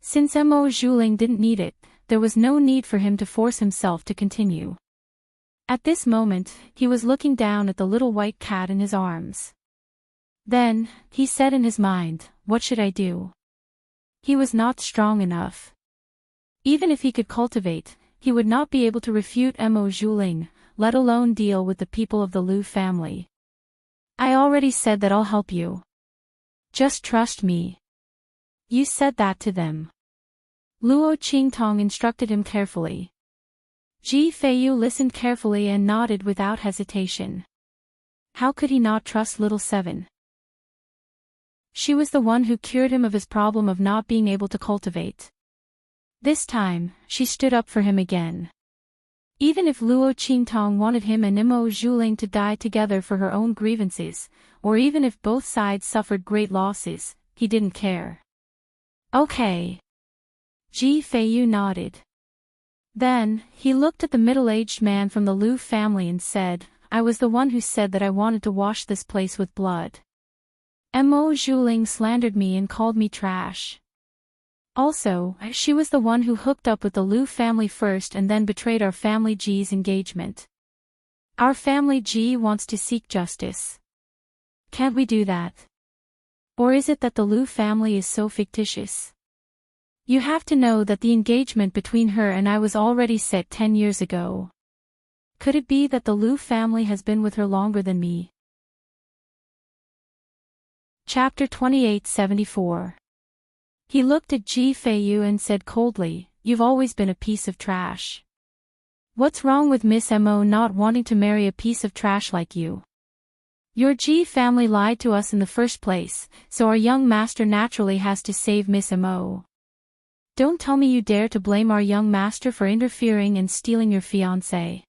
Since Mo Zhuling didn't need it, there was no need for him to force himself to continue. At this moment, he was looking down at the little white cat in his arms. Then, he said in his mind, what should I do? He was not strong enough. Even if he could cultivate, he would not be able to refute Mo Zhuling, let alone deal with the people of the Lu family. I already said that I'll help you. Just trust me. You said that to them. Luo Qingtong instructed him carefully. Ji Feiyu listened carefully and nodded without hesitation. How could he not trust little 7? She was the one who cured him of his problem of not being able to cultivate. This time, she stood up for him again. Even if Luo Qingtong wanted him and Mo Zhuling to die together for her own grievances, or even if both sides suffered great losses, he didn't care. Okay. Ji Feiyu nodded. Then, he looked at the middle-aged man from the Lu family and said, I was the one who said that I wanted to wash this place with blood. Mo Zhuling slandered me and called me trash. Also, she was the one who hooked up with the Lu family first and then betrayed our family Ji's engagement. Our family Ji wants to seek justice. Can't we do that? Or is it that the Lu family is so fictitious? You have to know that the engagement between her and I was already set 10 years ago. Could it be that the Lu family has been with her longer than me? Chapter 2874. He looked at Ji Feiyu and said coldly, You've always been a piece of trash. What's wrong with Miss Mo not wanting to marry a piece of trash like you? Your Ji family lied to us in the first place, so our young master naturally has to save Miss Mo. Don't tell me you dare to blame our young master for interfering and stealing your fiancé.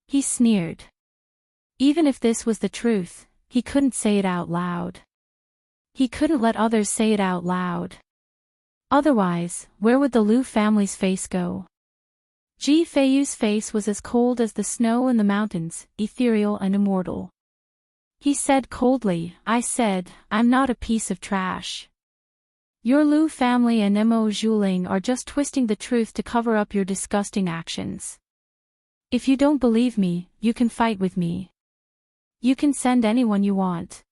He sneered. Even if this was the truth, he couldn't say it out loud. He couldn't let others say it out loud. Otherwise, where would the Lu family's face go? Ji Feiyu's face was as cold as the snow in the mountains, ethereal and immortal. He said coldly, I said, I'm not a piece of trash. Your Lu family and Mo Zhuling are just twisting the truth to cover up your disgusting actions. If you don't believe me, you can fight with me. You can send anyone you want.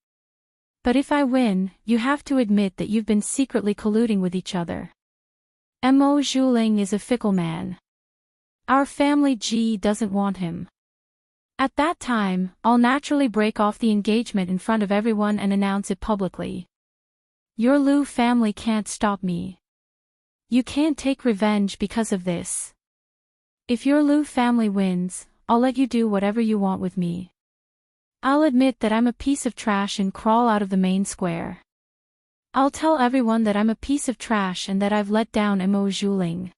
But if I win, you have to admit that you've been secretly colluding with each other. Mo Zhuling is a fickle man. Our family Ji doesn't want him. At that time, I'll naturally break off the engagement in front of everyone and announce it publicly. Your Lu family can't stop me. You can't take revenge because of this. If your Lu family wins, I'll let you do whatever you want with me. I'll admit that I'm a piece of trash and crawl out of the main square. I'll tell everyone that I'm a piece of trash and that I've let down Mo Zhuling.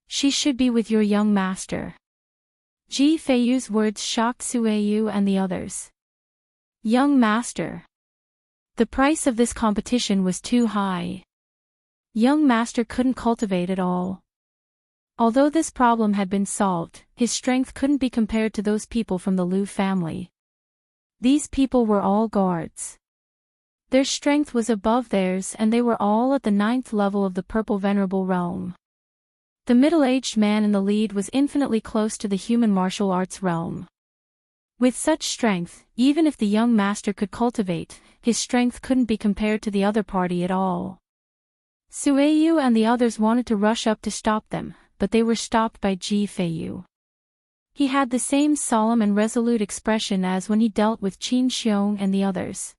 She should be with your young master. Ji Feiyu's words shocked Sueyu and the others. Young master. The price of this competition was too high. Young master couldn't cultivate at all. Although this problem had been solved, his strength couldn't be compared to those people from the Lu family. These people were all guards. Their strength was above theirs and they were all at the 9th level of the Purple Venerable realm. The middle-aged man in the lead was infinitely close to the human martial arts realm. With such strength, even if the young master could cultivate, his strength couldn't be compared to the other party at all. Sueyu and the others wanted to rush up to stop them, but they were stopped by Ji Feiyu. He had the same solemn and resolute expression as when he dealt with Qin Xiong and the others.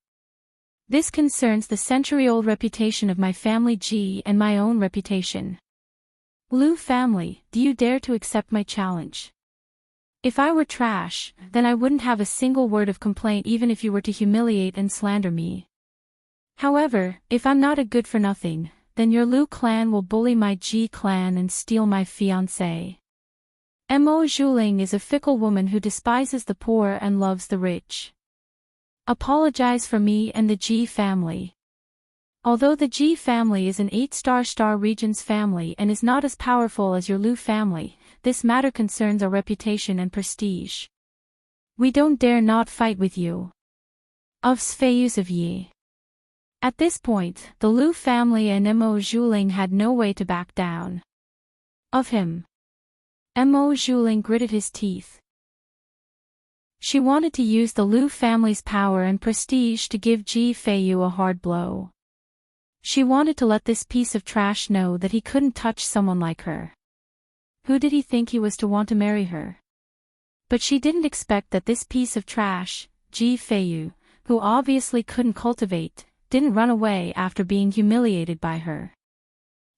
This concerns the century-old reputation of my family Ji and my own reputation. Lu family, do you dare to accept my challenge? If I were trash, then I wouldn't have a single word of complaint even if you were to humiliate and slander me. However, if I'm not a good-for-nothing, then your Lu clan will bully my Ji clan and steal my fiancé. Mo Zhuling is a fickle woman who despises the poor and loves the rich. Apologize for me and the Ji family. Although the Ji family is an 8-star region's family and is not as powerful as your Lu family, this matter concerns our reputation and prestige. We don't dare not fight with you. Of Sfeiyus of Yi. At this point, the Lu family and Mo Zhuling had no way to back down. Of him. Mo Zhuling gritted his teeth. She wanted to use the Lu family's power and prestige to give Ji Feiyu a hard blow. She wanted to let this piece of trash know that he couldn't touch someone like her. Who did he think he was to want to marry her? But she didn't expect that this piece of trash, Ji Feiyu, who obviously couldn't cultivate, didn't run away after being humiliated by her.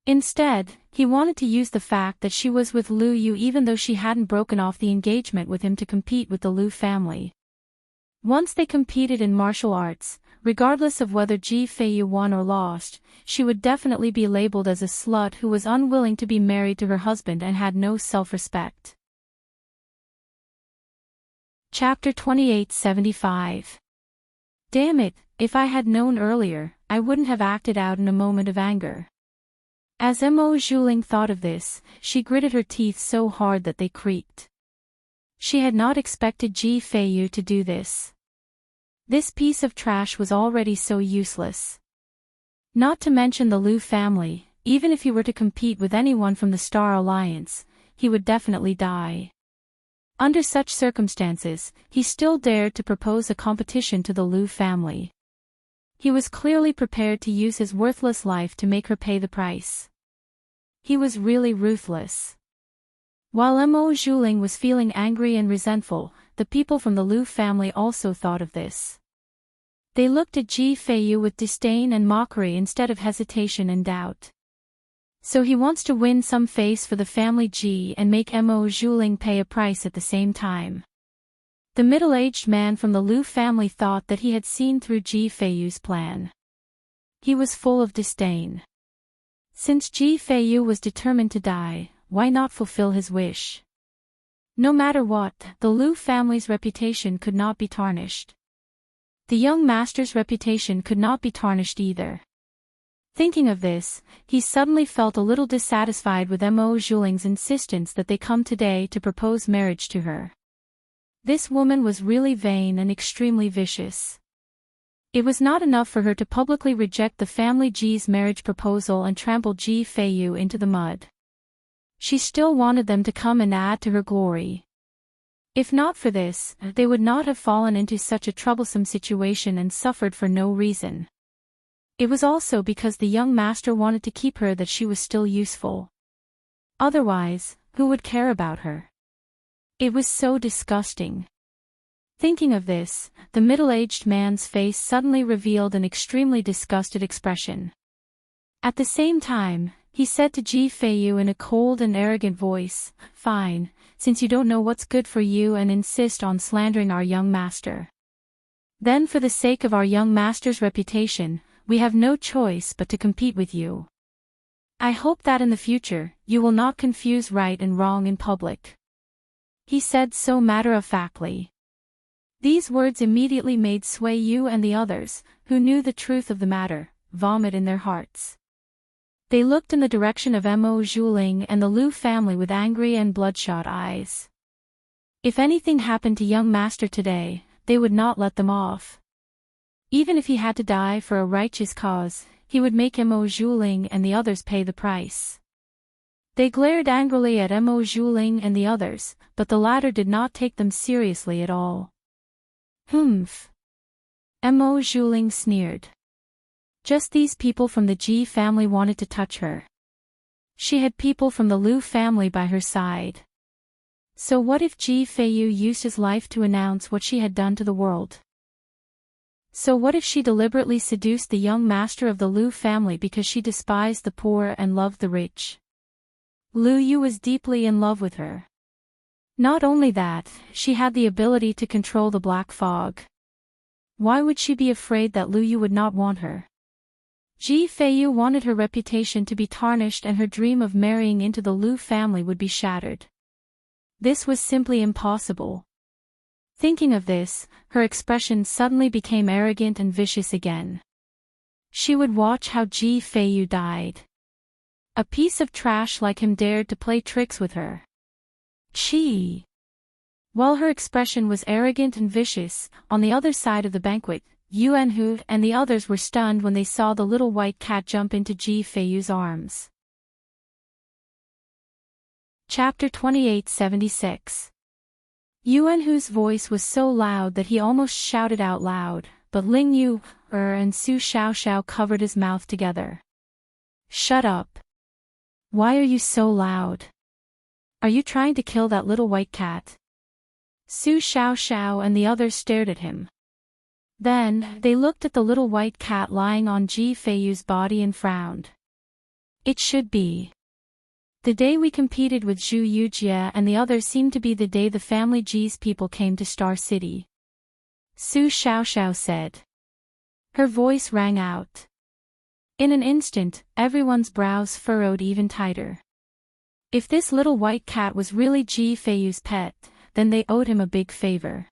Instead, he wanted to use the fact that she was with Lu Yu even though she hadn't broken off the engagement with him to compete with the Lu family. Once they competed in martial arts, regardless of whether Ji Feiyu won or lost, she would definitely be labeled as a slut who was unwilling to be married to her husband and had no self-respect. Chapter 2875. Damn it, if I had known earlier, I wouldn't have acted out in a moment of anger. As Mo Zhuling thought of this, she gritted her teeth so hard that they creaked. She had not expected Ji Feiyu to do this. This piece of trash was already so useless. Not to mention the Lu family, even if he were to compete with anyone from the Star Alliance, he would definitely die. Under such circumstances, he still dared to propose a competition to the Lu family. He was clearly prepared to use his worthless life to make her pay the price. He was really ruthless. While Mo Zhuling was feeling angry and resentful, the people from the Lu family also thought of this. They looked at Ji Feiyu with disdain and mockery instead of hesitation and doubt. So he wants to win some face for the family Ji and make Mo Zhuling pay a price at the same time. The middle-aged man from the Lu family thought that he had seen through Ji Feiyu's plan. He was full of disdain. Since Ji Feiyu was determined to die, why not fulfill his wish? No matter what, the Lu family's reputation could not be tarnished. The young master's reputation could not be tarnished either. Thinking of this, he suddenly felt a little dissatisfied with Mo Zhuling's insistence that they come today to propose marriage to her. This woman was really vain and extremely vicious. It was not enough for her to publicly reject the family Ji's marriage proposal and trample Ji Feiyu into the mud. She still wanted them to come and add to her glory. If not for this, they would not have fallen into such a troublesome situation and suffered for no reason. It was also because the young master wanted to keep her that she was still useful. Otherwise, who would care about her? It was so disgusting. Thinking of this, the middle-aged man's face suddenly revealed an extremely disgusted expression. At the same time, he said to Ji Feiyu in a cold and arrogant voice, "Fine, since you don't know what's good for you and insist on slandering our young master. Then for the sake of our young master's reputation, we have no choice but to compete with you. I hope that in the future, you will not confuse right and wrong in public." He said so matter-of-factly. These words immediately made Sueyu and the others, who knew the truth of the matter, vomit in their hearts. They looked in the direction of Mo Zhuling and the Lu family with angry and bloodshot eyes. If anything happened to young master today, they would not let them off. Even if he had to die for a righteous cause, he would make Mo Zhuling and the others pay the price. They glared angrily at Mo Zhuling and the others, but the latter did not take them seriously at all. "Humph. Mo Zhuling sneered. Just these people from the Ji family wanted to touch her. She had people from the Lu family by her side. So what if Ji Feiyu used his life to announce what she had done to the world? So what if she deliberately seduced the young master of the Lu family because she despised the poor and loved the rich? Lu Yu was deeply in love with her. Not only that, she had the ability to control the black fog. Why would she be afraid that Lu Yu would not want her? Ji Feiyu wanted her reputation to be tarnished and her dream of marrying into the Lu family would be shattered. This was simply impossible. Thinking of this, her expression suddenly became arrogant and vicious again. She would watch how Ji Feiyu died. A piece of trash like him dared to play tricks with her. Chi. While her expression was arrogant and vicious, on the other side of the banquet, Yuan Hu and the others were stunned when they saw the little white cat jump into Ji Feiyu's arms. Chapter 2876. Yuan Hu's voice was so loud that he almost shouted out loud, but Ling Yu, and Su Xiaoxiao covered his mouth together. Shut up. Why are you so loud? Are you trying to kill that little white cat? Su Xiaoxiao and the others stared at him. Then, they looked at the little white cat lying on Ji Feiyu's body and frowned. It should be. The day we competed with Zhu Yujie and the others seemed to be the day the family Ji's people came to Star City. Su Xiaoxiao said. Her voice rang out. In an instant, everyone's brows furrowed even tighter. If this little white cat was really Ji Feiyu's pet, then they owed him a big favor.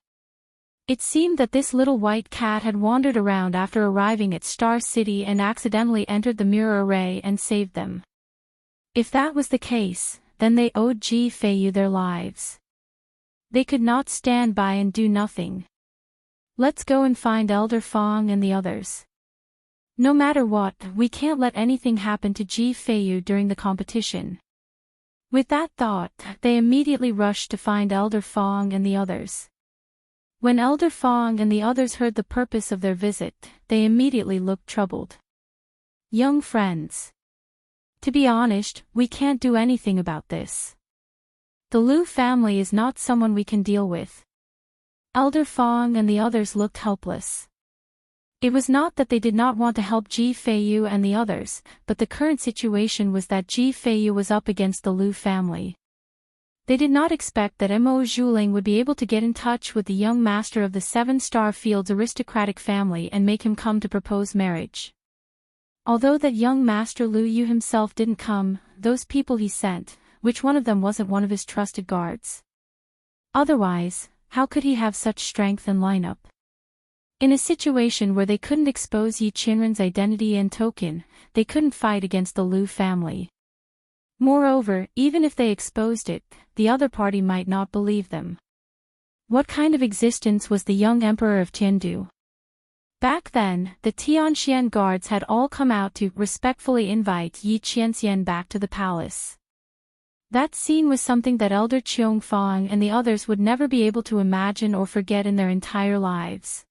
It seemed that this little white cat had wandered around after arriving at Star City and accidentally entered the mirror array and saved them. If that was the case, then they owed Ji Feiyu their lives. They could not stand by and do nothing. Let's go and find Elder Fong and the others. No matter what, we can't let anything happen to Ji Feiyu during the competition. With that thought, they immediately rushed to find Elder Fong and the others. When Elder Fong and the others heard the purpose of their visit, they immediately looked troubled. Young friends. To be honest, we can't do anything about this. The Lu family is not someone we can deal with. Elder Fong and the others looked helpless. It was not that they did not want to help Ji Feiyu and the others, but the current situation was that Ji Feiyu was up against the Lu family. They did not expect that Mo Zhuling would be able to get in touch with the young master of the Seven-Star Field's aristocratic family and make him come to propose marriage. Although that young master Lu Yu himself didn't come, those people he sent, which one of them wasn't one of his trusted guards? Otherwise, how could he have such strength and lineup? In a situation where they couldn't expose Yi Qinren's identity and token, they couldn't fight against the Lu family. Moreover, even if they exposed it, the other party might not believe them. What kind of existence was the young emperor of Tiandu? Back then, the Tianxian guards had all come out to respectfully invite Yi Qianxian back to the palace. That scene was something that Elder Qiongfang and the others would never be able to imagine or forget in their entire lives.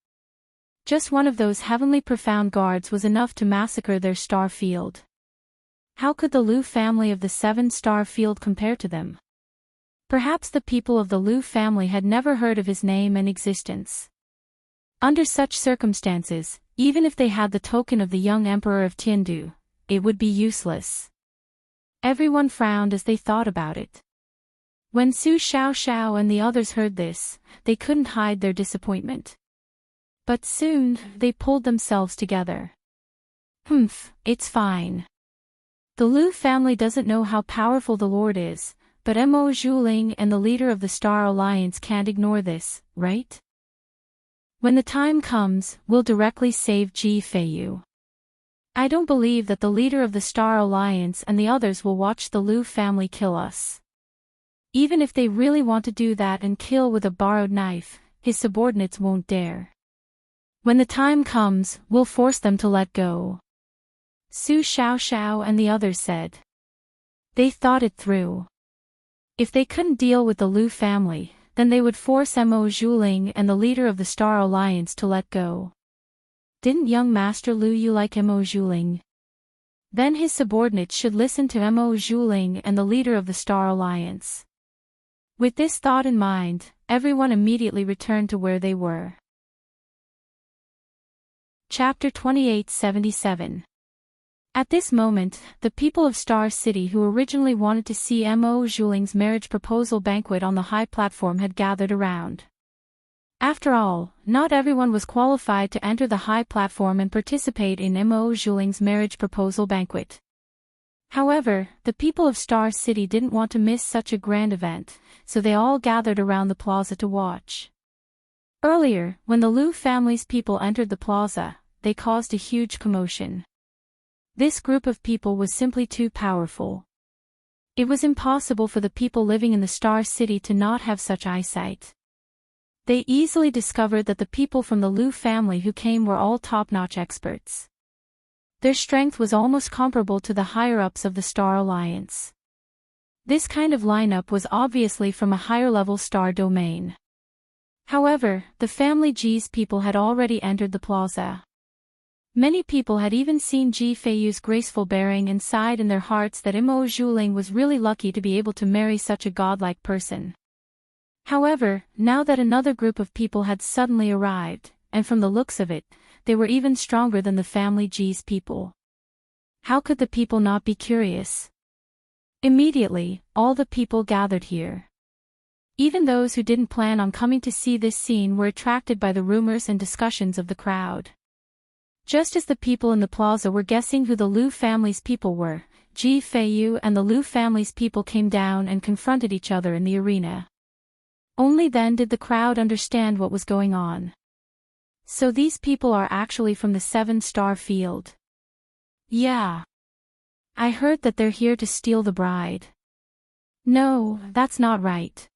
Just one of those heavenly profound guards was enough to massacre their star field. How could the Lu family of the Seven-Star Field compare to them? Perhaps the people of the Lu family had never heard of his name and existence. Under such circumstances, even if they had the token of the young emperor of Tiandu, it would be useless. Everyone frowned as they thought about it. When Su Xiaoxiao and the others heard this, they couldn't hide their disappointment. But soon, they pulled themselves together. It's fine. The Lu family doesn't know how powerful the Lord is, but Mo Zhuling and the leader of the Star Alliance can't ignore this, right? When the time comes, we'll directly save Ji Feiyu. I don't believe that the leader of the Star Alliance and the others will watch the Lu family kill us. Even if they really want to do that and kill with a borrowed knife, his subordinates won't dare. When the time comes, we'll force them to let go. Su Xiaoxiao and the others said. They thought it through. If they couldn't deal with the Lu family, then they would force Mo Zhuling and the leader of the Star Alliance to let go. Didn't young Master Lu Yu like Mo Zhuling? Then his subordinates should listen to Mo Zhuling and the leader of the Star Alliance. With this thought in mind, everyone immediately returned to where they were. Chapter 2877. At this moment, the people of Star City who originally wanted to see Mo Zhuling's marriage proposal banquet on the high platform had gathered around. After all, not everyone was qualified to enter the high platform and participate in Mo Zhuling's marriage proposal banquet. However, the people of Star City didn't want to miss such a grand event, so they all gathered around the plaza to watch. Earlier, when the Lu family's people entered the plaza, they caused a huge commotion. This group of people was simply too powerful. It was impossible for the people living in the Star City to not have such eyesight. They easily discovered that the people from the Lu family who came were all top-notch experts. Their strength was almost comparable to the higher-ups of the Star Alliance. This kind of lineup was obviously from a higher-level star domain. However, the family Ji's people had already entered the plaza. Many people had even seen Ji Feiyu's graceful bearing and sighed in their hearts that Mo Zhuling was really lucky to be able to marry such a godlike person. However, now that another group of people had suddenly arrived, and from the looks of it, they were even stronger than the family Ji's people. How could the people not be curious? Immediately, all the people gathered here. Even those who didn't plan on coming to see this scene were attracted by the rumors and discussions of the crowd. Just as the people in the plaza were guessing who the Lu family's people were, Ji Feiyu and the Lu family's people came down and confronted each other in the arena. Only then did the crowd understand what was going on. So these people are actually from the 7-star field. Yeah. I heard that they're here to steal the bride. No, that's not right.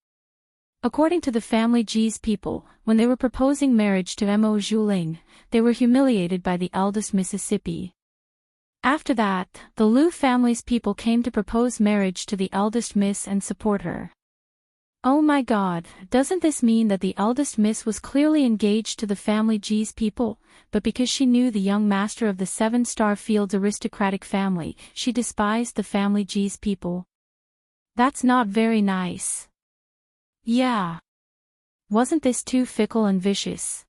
According to the family Ji's people, when they were proposing marriage to Mo Zhuling, they were humiliated by the eldest Mississippi. After that, the Lu family's people came to propose marriage to the eldest Miss and support her. Oh my God, doesn't this mean that the eldest Miss was clearly engaged to the family Ji's people, but because she knew the young master of the 7-star field's aristocratic family, she despised the family Ji's people? That's not very nice. Yeah. Wasn't this too fickle and vicious?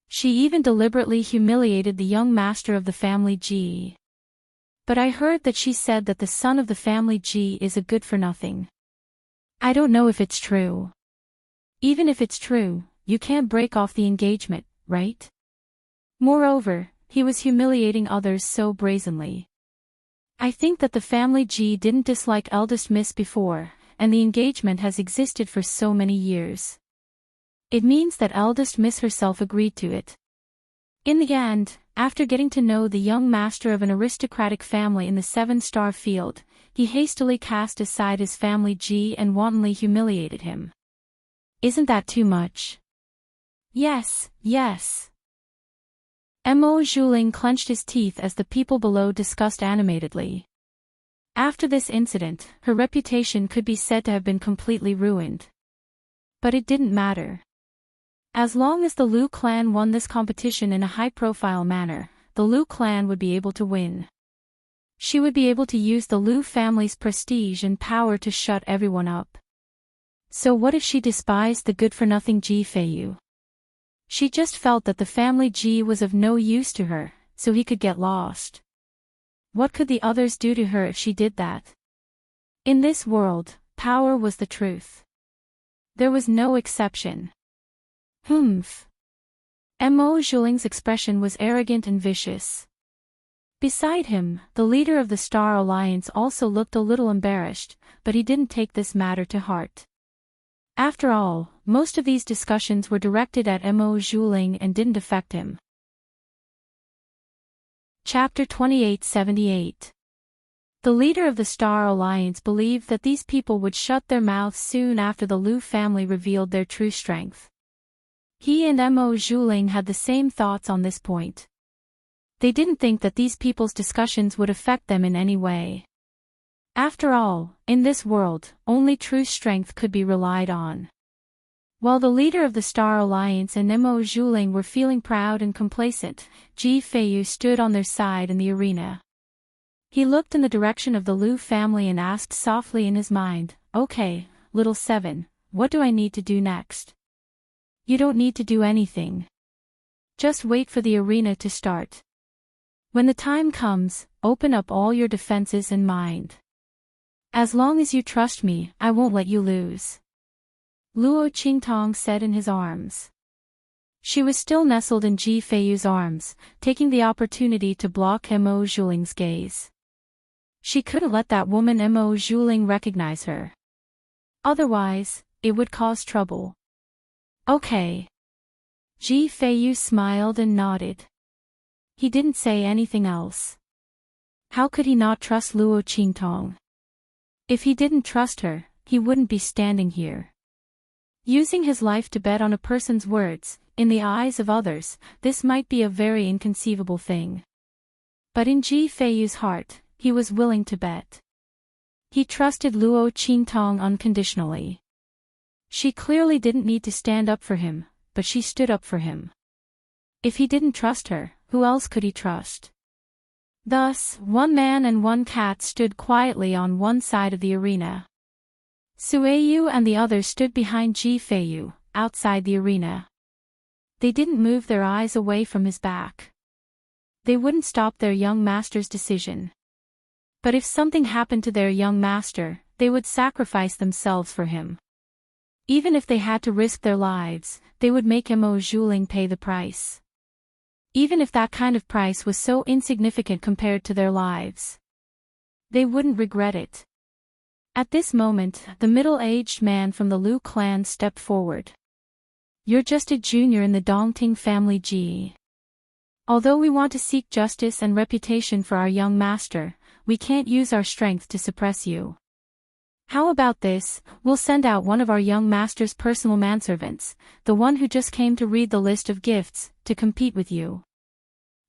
She even deliberately humiliated the young master of the family Ji. But I heard that she said that the son of the family Ji is a good-for-nothing. I don't know if it's true. Even if it's true, you can't break off the engagement, right? Moreover, he was humiliating others so brazenly. I think that the family Ji didn't dislike eldest Miss before, and the engagement has existed for so many years. It means that eldest Miss herself agreed to it. In the end, after getting to know the young master of an aristocratic family in the 7-star field, he hastily cast aside his family Ji and wantonly humiliated him. Isn't that too much? Yes, yes. Mo Zhuling clenched his teeth as the people below discussed animatedly. After this incident, her reputation could be said to have been completely ruined. But it didn't matter. As long as the Lu clan won this competition in a high-profile manner, the Lu clan would be able to win. She would be able to use the Lu family's prestige and power to shut everyone up. So what if she despised the good-for-nothing Ji Feiyu? She just felt that the family Ji was of no use to her, so he could get lost. What could the others do to her if she did that? In this world, power was the truth. There was no exception. Humph. Mo Zhuling's expression was arrogant and vicious. Beside him, the leader of the Star Alliance also looked a little embarrassed, but he didn't take this matter to heart. After all, most of these discussions were directed at Mo Zhuling and didn't affect him. Chapter 2878. The leader of the Star Alliance believed that these people would shut their mouths soon after the Lu family revealed their true strength. He and Mo Zhuling had the same thoughts on this point. They didn't think that these people's discussions would affect them in any way. After all, in this world, only true strength could be relied on. While the leader of the Star Alliance and Mo Zhuling were feeling proud and complacent, Ji Feiyu stood on their side in the arena. He looked in the direction of the Liu family and asked softly in his mind, "Okay, little seven, what do I need to do next?" "You don't need to do anything. Just wait for the arena to start. When the time comes, open up all your defenses and mind. As long as you trust me, I won't let you lose," Luo Qingtong said in his arms. She was still nestled in Ji Feiyu's arms, taking the opportunity to block Mo Zhuling's gaze. She couldn't let that woman Mo Zhuling recognize her. Otherwise, it would cause trouble. "Okay." Ji Feiyu smiled and nodded. He didn't say anything else. How could he not trust Luo Qingtong? If he didn't trust her, he wouldn't be standing here. Using his life to bet on a person's words, in the eyes of others, this might be a very inconceivable thing. But in Ji Feiyu's heart, he was willing to bet. He trusted Luo Qingtong unconditionally. She clearly didn't need to stand up for him, but she stood up for him. If he didn't trust her, who else could he trust? Thus, one man and one cat stood quietly on one side of the arena. Sueyu and the others stood behind Ji Feiyu, outside the arena. They didn't move their eyes away from his back. They wouldn't stop their young master's decision. But if something happened to their young master, they would sacrifice themselves for him. Even if they had to risk their lives, they would make Mo Zhuling pay the price. Even if that kind of price was so insignificant compared to their lives. They wouldn't regret it. At this moment, the middle-aged man from the Liu clan stepped forward. "You're just a junior in the Dongting family, Ji. Although we want to seek justice and reputation for our young master, we can't use our strength to suppress you. How about this, we'll send out one of our young master's personal manservants, the one who just came to read the list of gifts, to compete with you.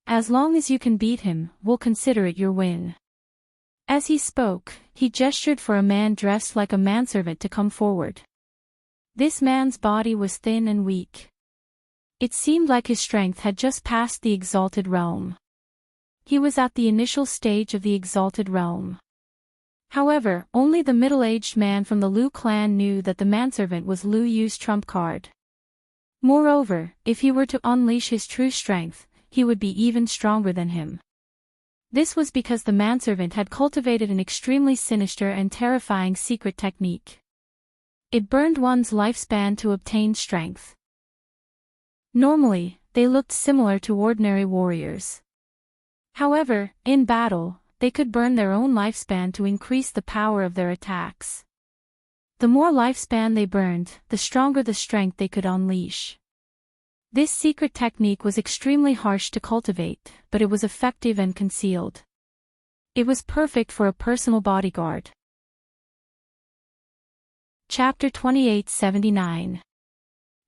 As long as you can beat him, we'll consider it your win." As he spoke, he gestured for a man dressed like a manservant to come forward. This man's body was thin and weak. It seemed like his strength had just passed the exalted realm. He was at the initial stage of the exalted realm. However, only the middle-aged man from the Liu clan knew that the manservant was Liu Yu's trump card. Moreover, if he were to unleash his true strength, he would be even stronger than him. This was because the manservant had cultivated an extremely sinister and terrifying secret technique. It burned one's lifespan to obtain strength. Normally, they looked similar to ordinary warriors. However, in battle, they could burn their own lifespan to increase the power of their attacks. The more lifespan they burned, the stronger the strength they could unleash. This secret technique was extremely harsh to cultivate, but it was effective and concealed. It was perfect for a personal bodyguard. Chapter 2879.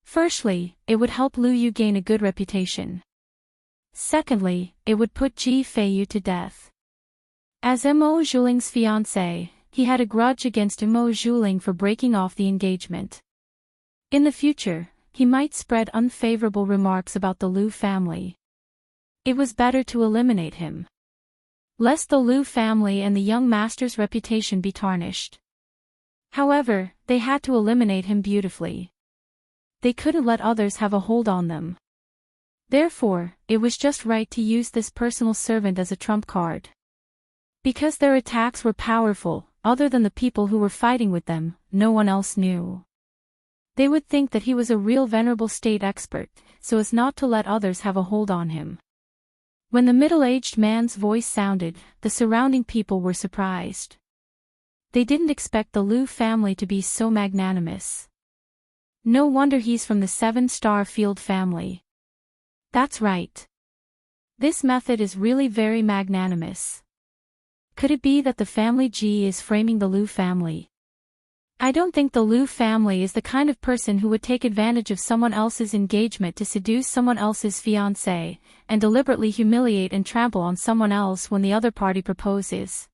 Firstly, it would help Liu Yu gain a good reputation. Secondly, it would put Ji Feiyu to death. As Mo Zhuling's fiancé, he had a grudge against Mo Zhuling for breaking off the engagement. In the future, he might spread unfavorable remarks about the Liu family. It was better to eliminate him, lest the Liu family and the young master's reputation be tarnished. However, they had to eliminate him beautifully. They couldn't let others have a hold on them. Therefore, it was just right to use this personal servant as a trump card. Because their attacks were powerful, other than the people who were fighting with them, no one else knew. They would think that he was a real venerable state expert, so as not to let others have a hold on him. When the middle-aged man's voice sounded, the surrounding people were surprised. They didn't expect the Liu family to be so magnanimous. No wonder he's from the 7-star field family. That's right. This method is really very magnanimous. Could it be that the family Ji is framing the Liu family? I don't think the Liu family is the kind of person who would take advantage of someone else's engagement to seduce someone else's fiancé, and deliberately humiliate and trample on someone else when the other party proposes.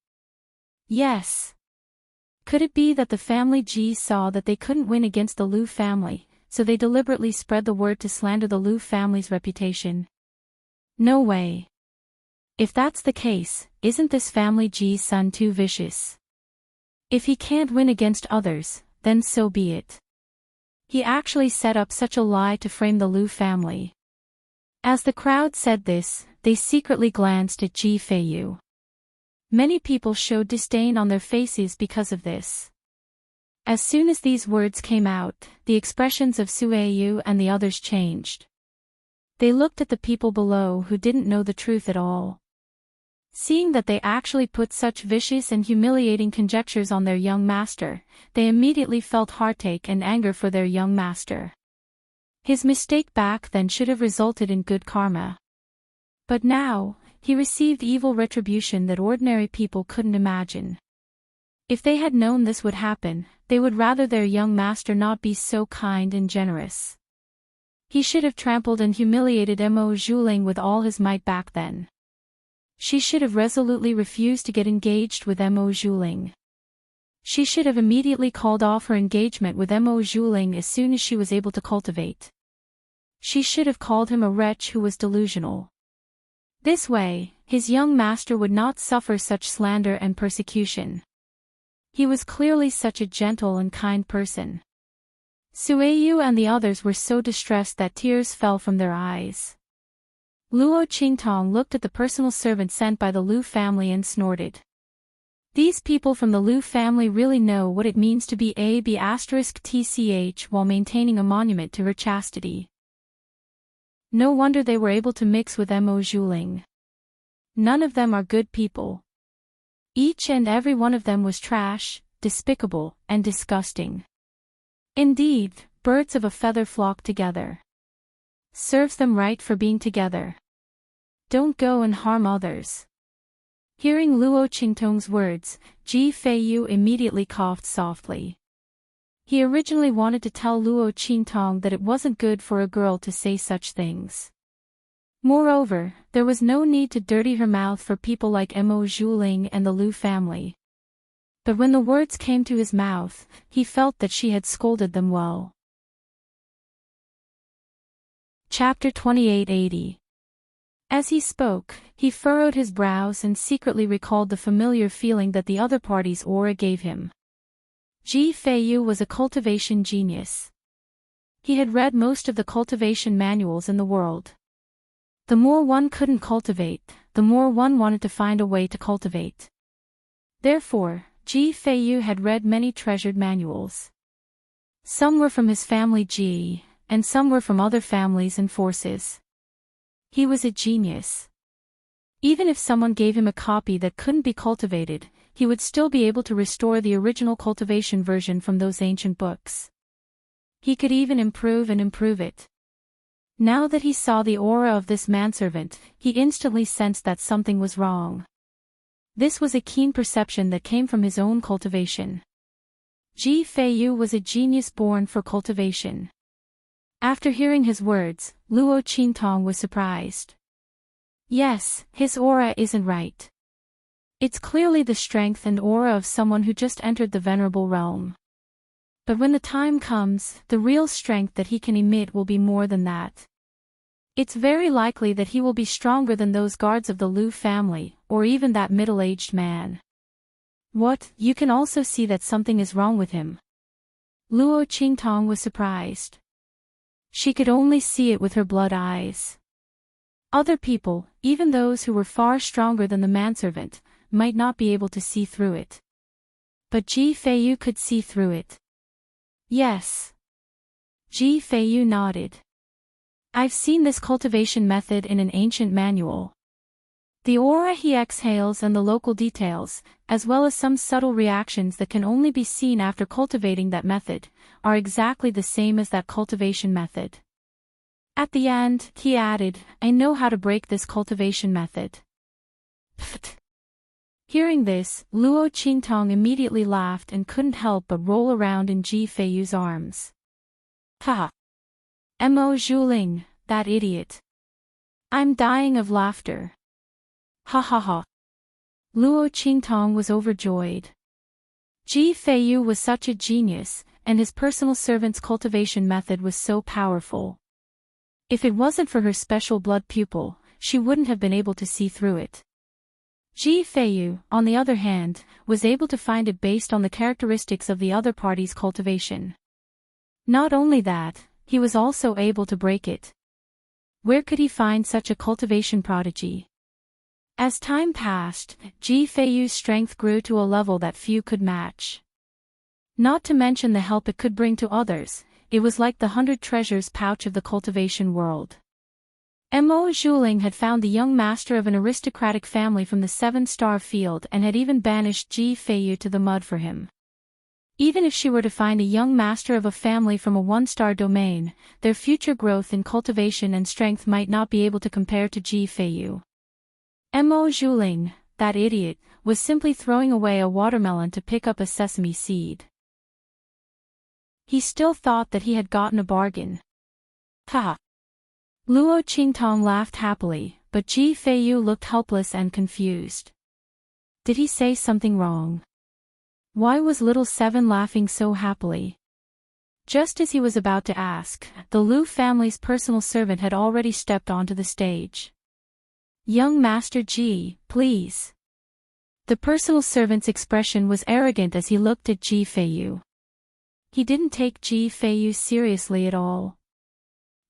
Yes. Could it be that the family Ji saw that they couldn't win against the Liu family, so they deliberately spread the word to slander the Liu family's reputation. No way. If that's the case, isn't this family Ji's son too vicious? If he can't win against others, then so be it. He actually set up such a lie to frame the Liu family. As the crowd said this, they secretly glanced at Ji Feiyu. Many people showed disdain on their faces because of this. As soon as these words came out, the expressions of Sueyu and the others changed. They looked at the people below who didn't know the truth at all. Seeing that they actually put such vicious and humiliating conjectures on their young master, they immediately felt heartache and anger for their young master. His mistake back then should have resulted in good karma. But now, he received evil retribution that ordinary people couldn't imagine. If they had known this would happen, they would rather their young master not be so kind and generous. He should have trampled and humiliated Mo Zhuling with all his might back then. She should have resolutely refused to get engaged with Mo Zhuling. She should have immediately called off her engagement with Mo Zhuling as soon as she was able to cultivate. She should have called him a wretch who was delusional. This way, his young master would not suffer such slander and persecution. He was clearly such a gentle and kind person. Sueyu and the others were so distressed that tears fell from their eyes. Luo Qingtong looked at the personal servant sent by the Liu family and snorted. These people from the Liu family really know what it means to be a b*tch while maintaining a monument to her chastity. No wonder they were able to mix with Mo Zhuling. None of them are good people. Each and every one of them was trash, despicable, and disgusting. Indeed, birds of a feather flock together. Serves them right for being together. Don't go and harm others. Hearing Luo Qingtong's words, Ji Feiyu immediately coughed softly. He originally wanted to tell Luo Qingtong that it wasn't good for a girl to say such things. Moreover, there was no need to dirty her mouth for people like Mo Zhuling and the Liu family. But when the words came to his mouth, he felt that she had scolded them well. Chapter 2880. As he spoke, he furrowed his brows and secretly recalled the familiar feeling that the other party's aura gave him. Ji Feiyu was a cultivation genius. He had read most of the cultivation manuals in the world. The more one couldn't cultivate, the more one wanted to find a way to cultivate. Therefore, Ji Feiyu had read many treasured manuals. Some were from his family Ji, and some were from other families and forces. He was a genius. Even if someone gave him a copy that couldn't be cultivated, he would still be able to restore the original cultivation version from those ancient books. He could even improve it. Now that he saw the aura of this manservant, he instantly sensed that something was wrong. This was a keen perception that came from his own cultivation. Ji Feiyu was a genius born for cultivation. After hearing his words, Luo Qingtong was surprised. Yes, his aura isn't right. It's clearly the strength and aura of someone who just entered the venerable realm. But when the time comes, the real strength that he can emit will be more than that. It's very likely that he will be stronger than those guards of the Liu family, or even that middle-aged man. What, you can also see that something is wrong with him? Luo Qingtong was surprised. She could only see it with her blood eyes. Other people, even those who were far stronger than the manservant, might not be able to see through it. But Ji Feiyu could see through it. Yes. Ji Feiyu nodded. I've seen this cultivation method in an ancient manual. The aura he exhales and the local details, as well as some subtle reactions that can only be seen after cultivating that method, are exactly the same as that cultivation method. At the end, he added, I know how to break this cultivation method. Pfft. Hearing this, Luo Qingtong immediately laughed and couldn't help but roll around in Ji Feiyu's arms. Ha! Mo Zhuling, that idiot. I'm dying of laughter. Ha ha ha. Luo Qingtong was overjoyed. Ji Feiyu was such a genius, and his personal servant's cultivation method was so powerful. If it wasn't for her special blood pupil, she wouldn't have been able to see through it. Ji Feiyu, on the other hand, was able to find it based on the characteristics of the other party's cultivation. Not only that, he was also able to break it. Where could he find such a cultivation prodigy? As time passed, Ji Feiyu's strength grew to a level that few could match. Not to mention the help it could bring to others, it was like the 100 treasures pouch of the cultivation world. Mo Zhuling had found the young master of an aristocratic family from the 7-star field and had even banished Ji Feiyu to the mud for him. Even if she were to find a young master of a family from a 1-star domain, their future growth in cultivation and strength might not be able to compare to Ji Feiyu. Mo Zhuling, that idiot, was simply throwing away a watermelon to pick up a sesame seed. He still thought that he had gotten a bargain. Ha! Luo Qingtong laughed happily, but Ji Feiyu looked helpless and confused. Did he say something wrong? Why was little Seven laughing so happily? Just as he was about to ask, the Lu family's personal servant had already stepped onto the stage. Young Master Ji, please. The personal servant's expression was arrogant as he looked at Ji Feiyu. He didn't take Ji Feiyu seriously at all.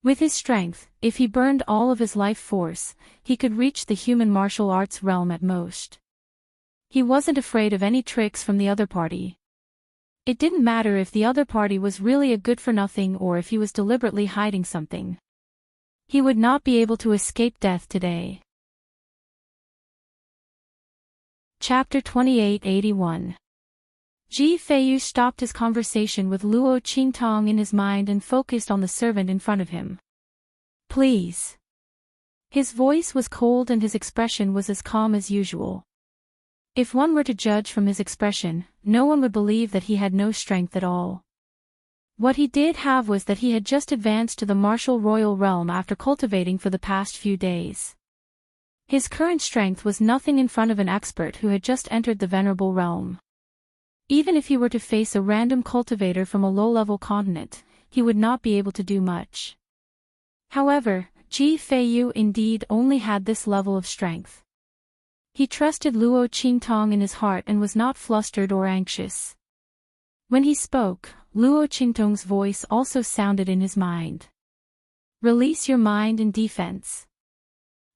With his strength, if he burned all of his life force, he could reach the human martial arts realm at most. He wasn't afraid of any tricks from the other party. It didn't matter if the other party was really a good-for-nothing or if he was deliberately hiding something. He would not be able to escape death today. Chapter 2881. Ji Feiyu stopped his conversation with Luo Qingtong in his mind and focused on the servant in front of him. Please. His voice was cold and his expression was as calm as usual. If one were to judge from his expression, no one would believe that he had no strength at all. What he did have was that he had just advanced to the martial royal realm after cultivating for the past few days. His current strength was nothing in front of an expert who had just entered the venerable realm. Even if he were to face a random cultivator from a low-level continent, he would not be able to do much. However, Ji Feiyu indeed only had this level of strength. He trusted Luo Qingtong in his heart and was not flustered or anxious. When he spoke, Luo Qingtong's voice also sounded in his mind. Release your mind in defense.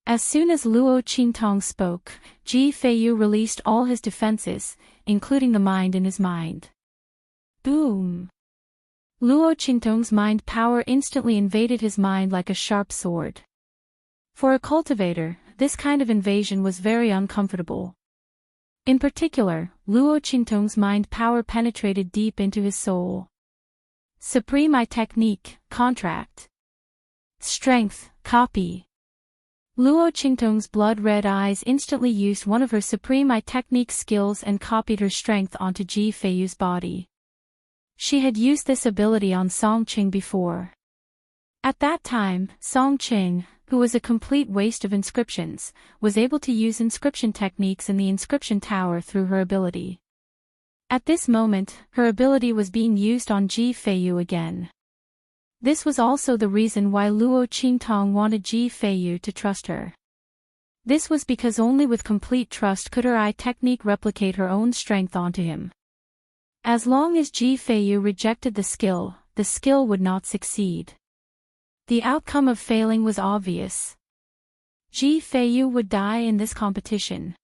As soon as Luo Qingtong spoke, Ji Feiyu released all his defenses, including the mind in his mind. Boom! Luo Qingtong's mind power instantly invaded his mind like a sharp sword. For a cultivator, this kind of invasion was very uncomfortable. In particular, Luo Qingtong's mind power penetrated deep into his soul. Supreme I technique, contract. Strength, copy. Luo Qingtong's blood-red eyes instantly used one of her Supreme I technique skills and copied her strength onto Ji Feiyu's body. She had used this ability on Song Qing before. At that time, Song Qing, who was a complete waste of inscriptions, was able to use inscription techniques in the inscription tower through her ability. At this moment, her ability was being used on Ji Feiyu again. This was also the reason why Luo Qingtong wanted Ji Feiyu to trust her. This was because only with complete trust could her eye technique replicate her own strength onto him. As long as Ji Feiyu rejected the skill would not succeed. The outcome of failing was obvious. Ji Feiyu would die in this competition.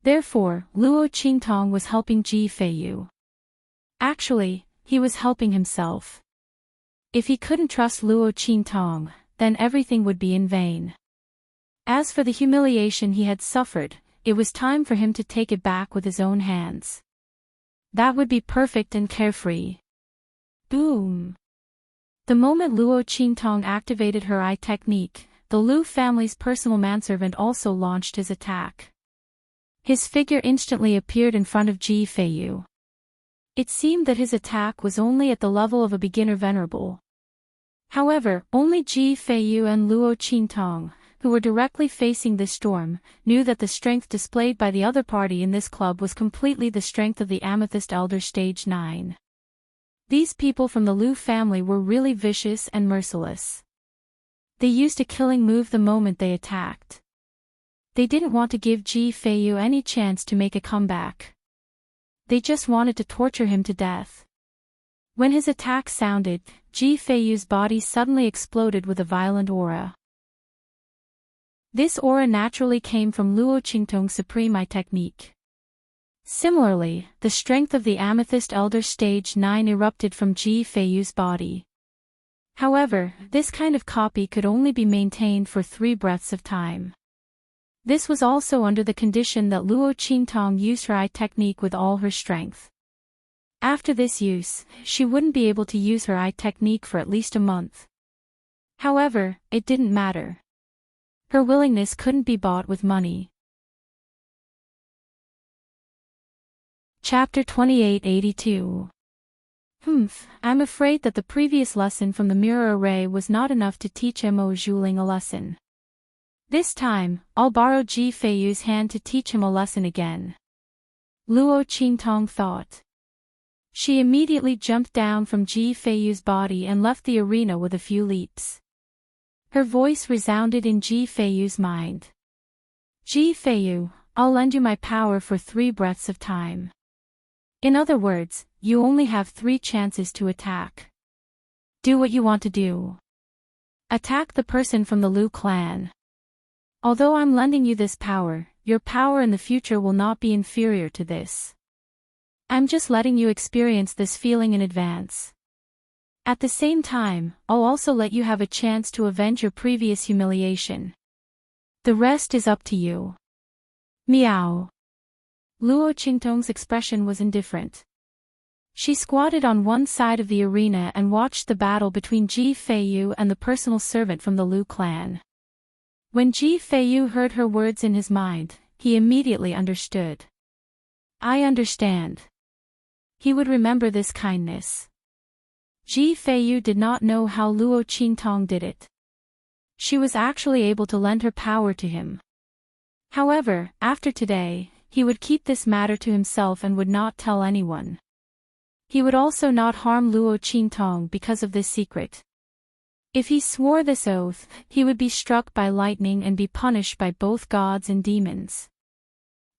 Therefore, Luo Qingtong was helping Ji Feiyu. Actually, he was helping himself. If he couldn't trust Luo Qingtong, then everything would be in vain. As for the humiliation he had suffered, it was time for him to take it back with his own hands. That would be perfect and carefree. Boom! The moment Luo Qingtong activated her eye technique, the Lu family's personal manservant also launched his attack. His figure instantly appeared in front of Ji Feiyu. It seemed that his attack was only at the level of a beginner venerable. However, only Ji Feiyu and Luo Qingtong, who were directly facing this storm, knew that the strength displayed by the other party in this club was completely the strength of the Amethyst Elder Stage 9. These people from the Liu family were really vicious and merciless. They used a killing move the moment they attacked. They didn't want to give Ji Feiyu any chance to make a comeback. They just wanted to torture him to death. When his attack sounded, Ji Feiyu's body suddenly exploded with a violent aura. This aura naturally came from Luo Qingtong's Supreme Eye technique. Similarly, the strength of the Amethyst Elder Stage 9 erupted from Ji Feiyu's body. However, this kind of copy could only be maintained for 3 breaths of time. This was also under the condition that Luo Qingtong used her eye technique with all her strength. After this use, she wouldn't be able to use her eye technique for at least a month. However, it didn't matter. Her willingness couldn't be bought with money. Chapter 2882. I'm afraid that the previous lesson from the mirror array was not enough to teach Mo Zhuling a lesson. This time, I'll borrow Ji Feiyu's hand to teach him a lesson again. Luo Qingtong thought. She immediately jumped down from Ji Feiyu's body and left the arena with a few leaps. Her voice resounded in Ji Feiyu's mind. Ji Feiyu, I'll lend you my power for 3 breaths of time. In other words, you only have 3 chances to attack. Do what you want to do. Attack the person from the Liu clan. Although I'm lending you this power, your power in the future will not be inferior to this. I'm just letting you experience this feeling in advance. At the same time, I'll also let you have a chance to avenge your previous humiliation. The rest is up to you. Meow. Luo Qingtong's expression was indifferent. She squatted on one side of the arena and watched the battle between Ji Feiyu and the personal servant from the Liu clan. When Ji Feiyu heard her words in his mind, he immediately understood. I understand. He would remember this kindness. Ji Feiyu did not know how Luo Qingtong did it. She was actually able to lend her power to him. However, after today, he would keep this matter to himself and would not tell anyone. He would also not harm Luo Qingtong because of this secret. If he swore this oath, he would be struck by lightning and be punished by both gods and demons.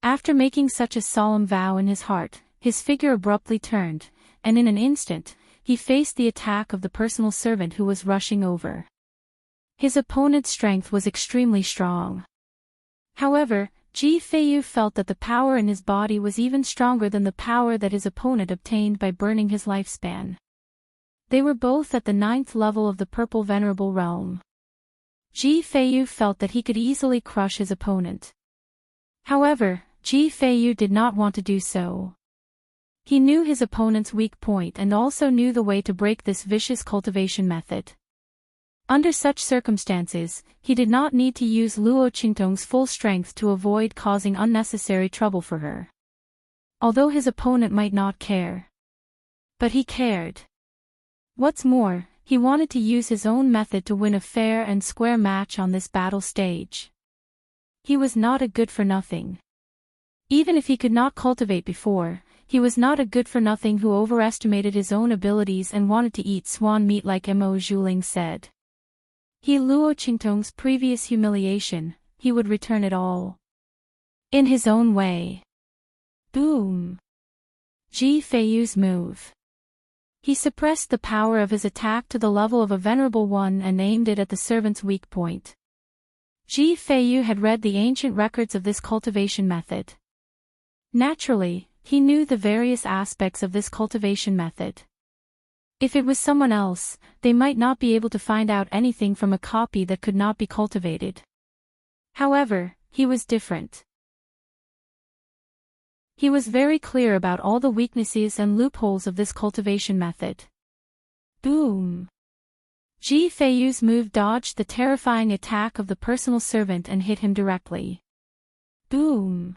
After making such a solemn vow in his heart, his figure abruptly turned, and in an instant, he faced the attack of the personal servant who was rushing over. His opponent's strength was extremely strong. However, Ji Feiyu felt that the power in his body was even stronger than the power that his opponent obtained by burning his lifespan. They were both at the 9th level of the Purple Venerable Realm. Ji Feiyu felt that he could easily crush his opponent. However, Ji Feiyu did not want to do so. He knew his opponent's weak point and also knew the way to break this vicious cultivation method. Under such circumstances, he did not need to use Luo Qingtong's full strength to avoid causing unnecessary trouble for her. Although his opponent might not care. But he cared. What's more, he wanted to use his own method to win a fair and square match on this battle stage. He was not a good-for-nothing. Even if he could not cultivate before, he was not a good-for-nothing who overestimated his own abilities and wanted to eat swan meat like Mo Zhuling said. He Luo Qingtong's previous humiliation, he would return it all. In his own way. Boom. Ji Feiyu's move. He suppressed the power of his attack to the level of a venerable one and aimed it at the servant's weak point. Ji Feiyu had read the ancient records of this cultivation method. Naturally, he knew the various aspects of this cultivation method. If it was someone else, they might not be able to find out anything from a copy that could not be cultivated. However, he was different. He was very clear about all the weaknesses and loopholes of this cultivation method. Boom! Ji Feiyu's move dodged the terrifying attack of the personal servant and hit him directly. Boom!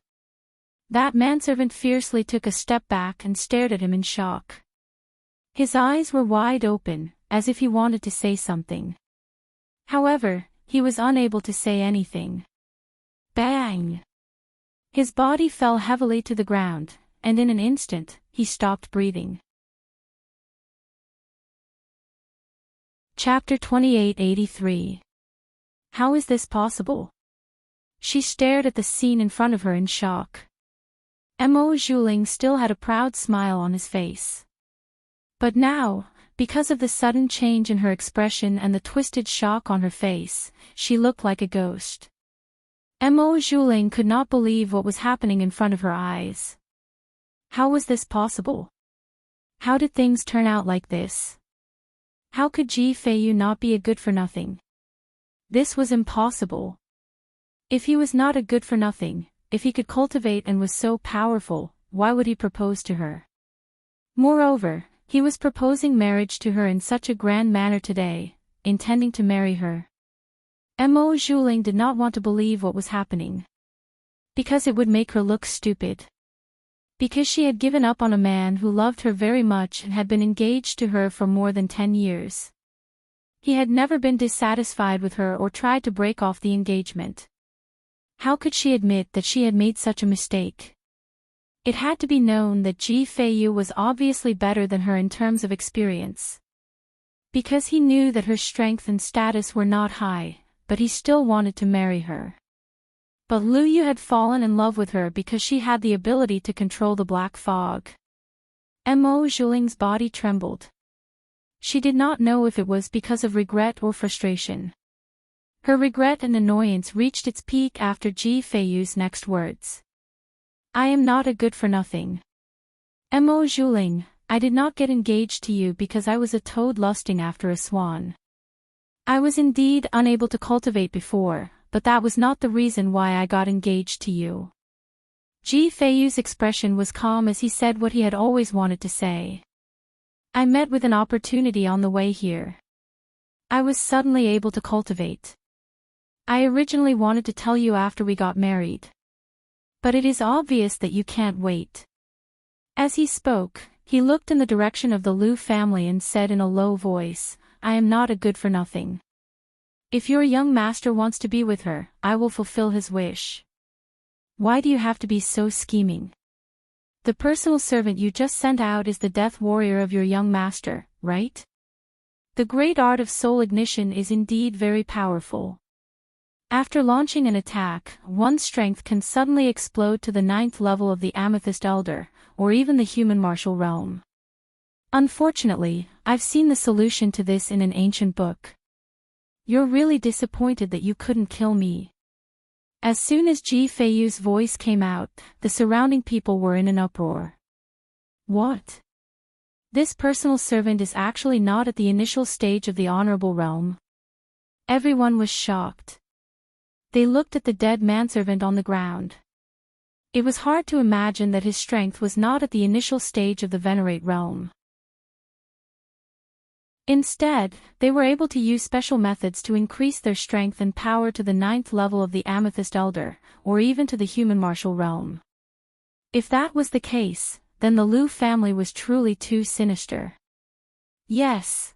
That manservant fiercely took a step back and stared at him in shock. His eyes were wide open, as if he wanted to say something. However, he was unable to say anything. Bang! His body fell heavily to the ground, and in an instant, he stopped breathing. Chapter 2883. How is this possible? She stared at the scene in front of her in shock. Mo Zhuling still had a proud smile on his face. But now, because of the sudden change in her expression and the twisted shock on her face, she looked like a ghost. Mo Zhuling could not believe what was happening in front of her eyes. How was this possible? How did things turn out like this? How could Ji Feiyu not be a good-for-nothing? This was impossible. If he was not a good-for-nothing, if he could cultivate and was so powerful, why would he propose to her? Moreover, he was proposing marriage to her in such a grand manner today, intending to marry her. Mo Zhuling did not want to believe what was happening. Because it would make her look stupid. Because she had given up on a man who loved her very much and had been engaged to her for more than 10 years. He had never been dissatisfied with her or tried to break off the engagement. How could she admit that she had made such a mistake? It had to be known that Ji Feiyu was obviously better than her in terms of experience. Because he knew that her strength and status were not high, but he still wanted to marry her. But Lu Yu had fallen in love with her because she had the ability to control the black fog. Mo Zhuling's body trembled. She did not know if it was because of regret or frustration. Her regret and annoyance reached its peak after Ji Feiyu's next words. I am not a good-for-nothing. Mo Zhuling, I did not get engaged to you because I was a toad lusting after a swan. I was indeed unable to cultivate before, but that was not the reason why I got engaged to you. Ji Feiyu's expression was calm as he said what he had always wanted to say. I met with an opportunity on the way here. I was suddenly able to cultivate. I originally wanted to tell you after we got married. But it is obvious that you can't wait. As he spoke, he looked in the direction of the Lu family and said in a low voice, I am not a good-for-nothing. If your young master wants to be with her, I will fulfill his wish. Why do you have to be so scheming? The personal servant you just sent out is the death warrior of your young master, right? The great art of soul ignition is indeed very powerful. After launching an attack, one's strength can suddenly explode to the 9th level of the Amethyst Elder, or even the human martial realm. Unfortunately, I've seen the solution to this in an ancient book. You're really disappointed that you couldn't kill me. As soon as Ji Feiyu's voice came out, the surrounding people were in an uproar. What? This personal servant is actually not at the initial stage of the honorable realm. Everyone was shocked. They looked at the dead manservant on the ground. It was hard to imagine that his strength was not at the initial stage of the venerate realm. Instead, they were able to use special methods to increase their strength and power to the 9th level of the Amethyst Elder, or even to the human martial realm. If that was the case, then the Lu family was truly too sinister. Yes.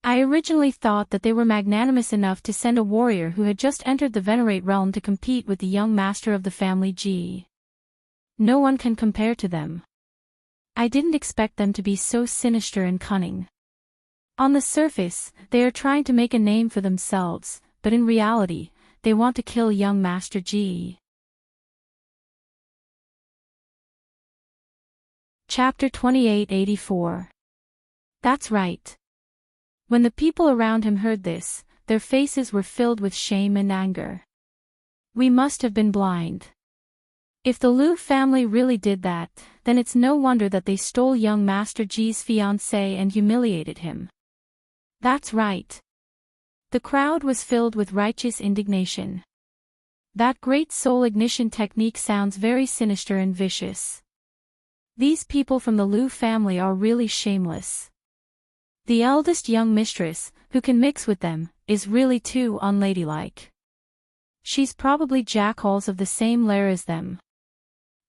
I originally thought that they were magnanimous enough to send a warrior who had just entered the venerate realm to compete with the young master of the family Ji. No one can compare to them. I didn't expect them to be so sinister and cunning. On the surface, they are trying to make a name for themselves, but in reality, they want to kill young Master Ji. Chapter 2884. That's right. When the people around him heard this, their faces were filled with shame and anger. We must have been blind. If the Lu family really did that, then it's no wonder that they stole young Master Ji's fiancé and humiliated him. That's right. The crowd was filled with righteous indignation. That great soul ignition technique sounds very sinister and vicious. These people from the Lu family are really shameless. The eldest young mistress, who can mix with them, is really too unladylike. She's probably jackals of the same lair as them.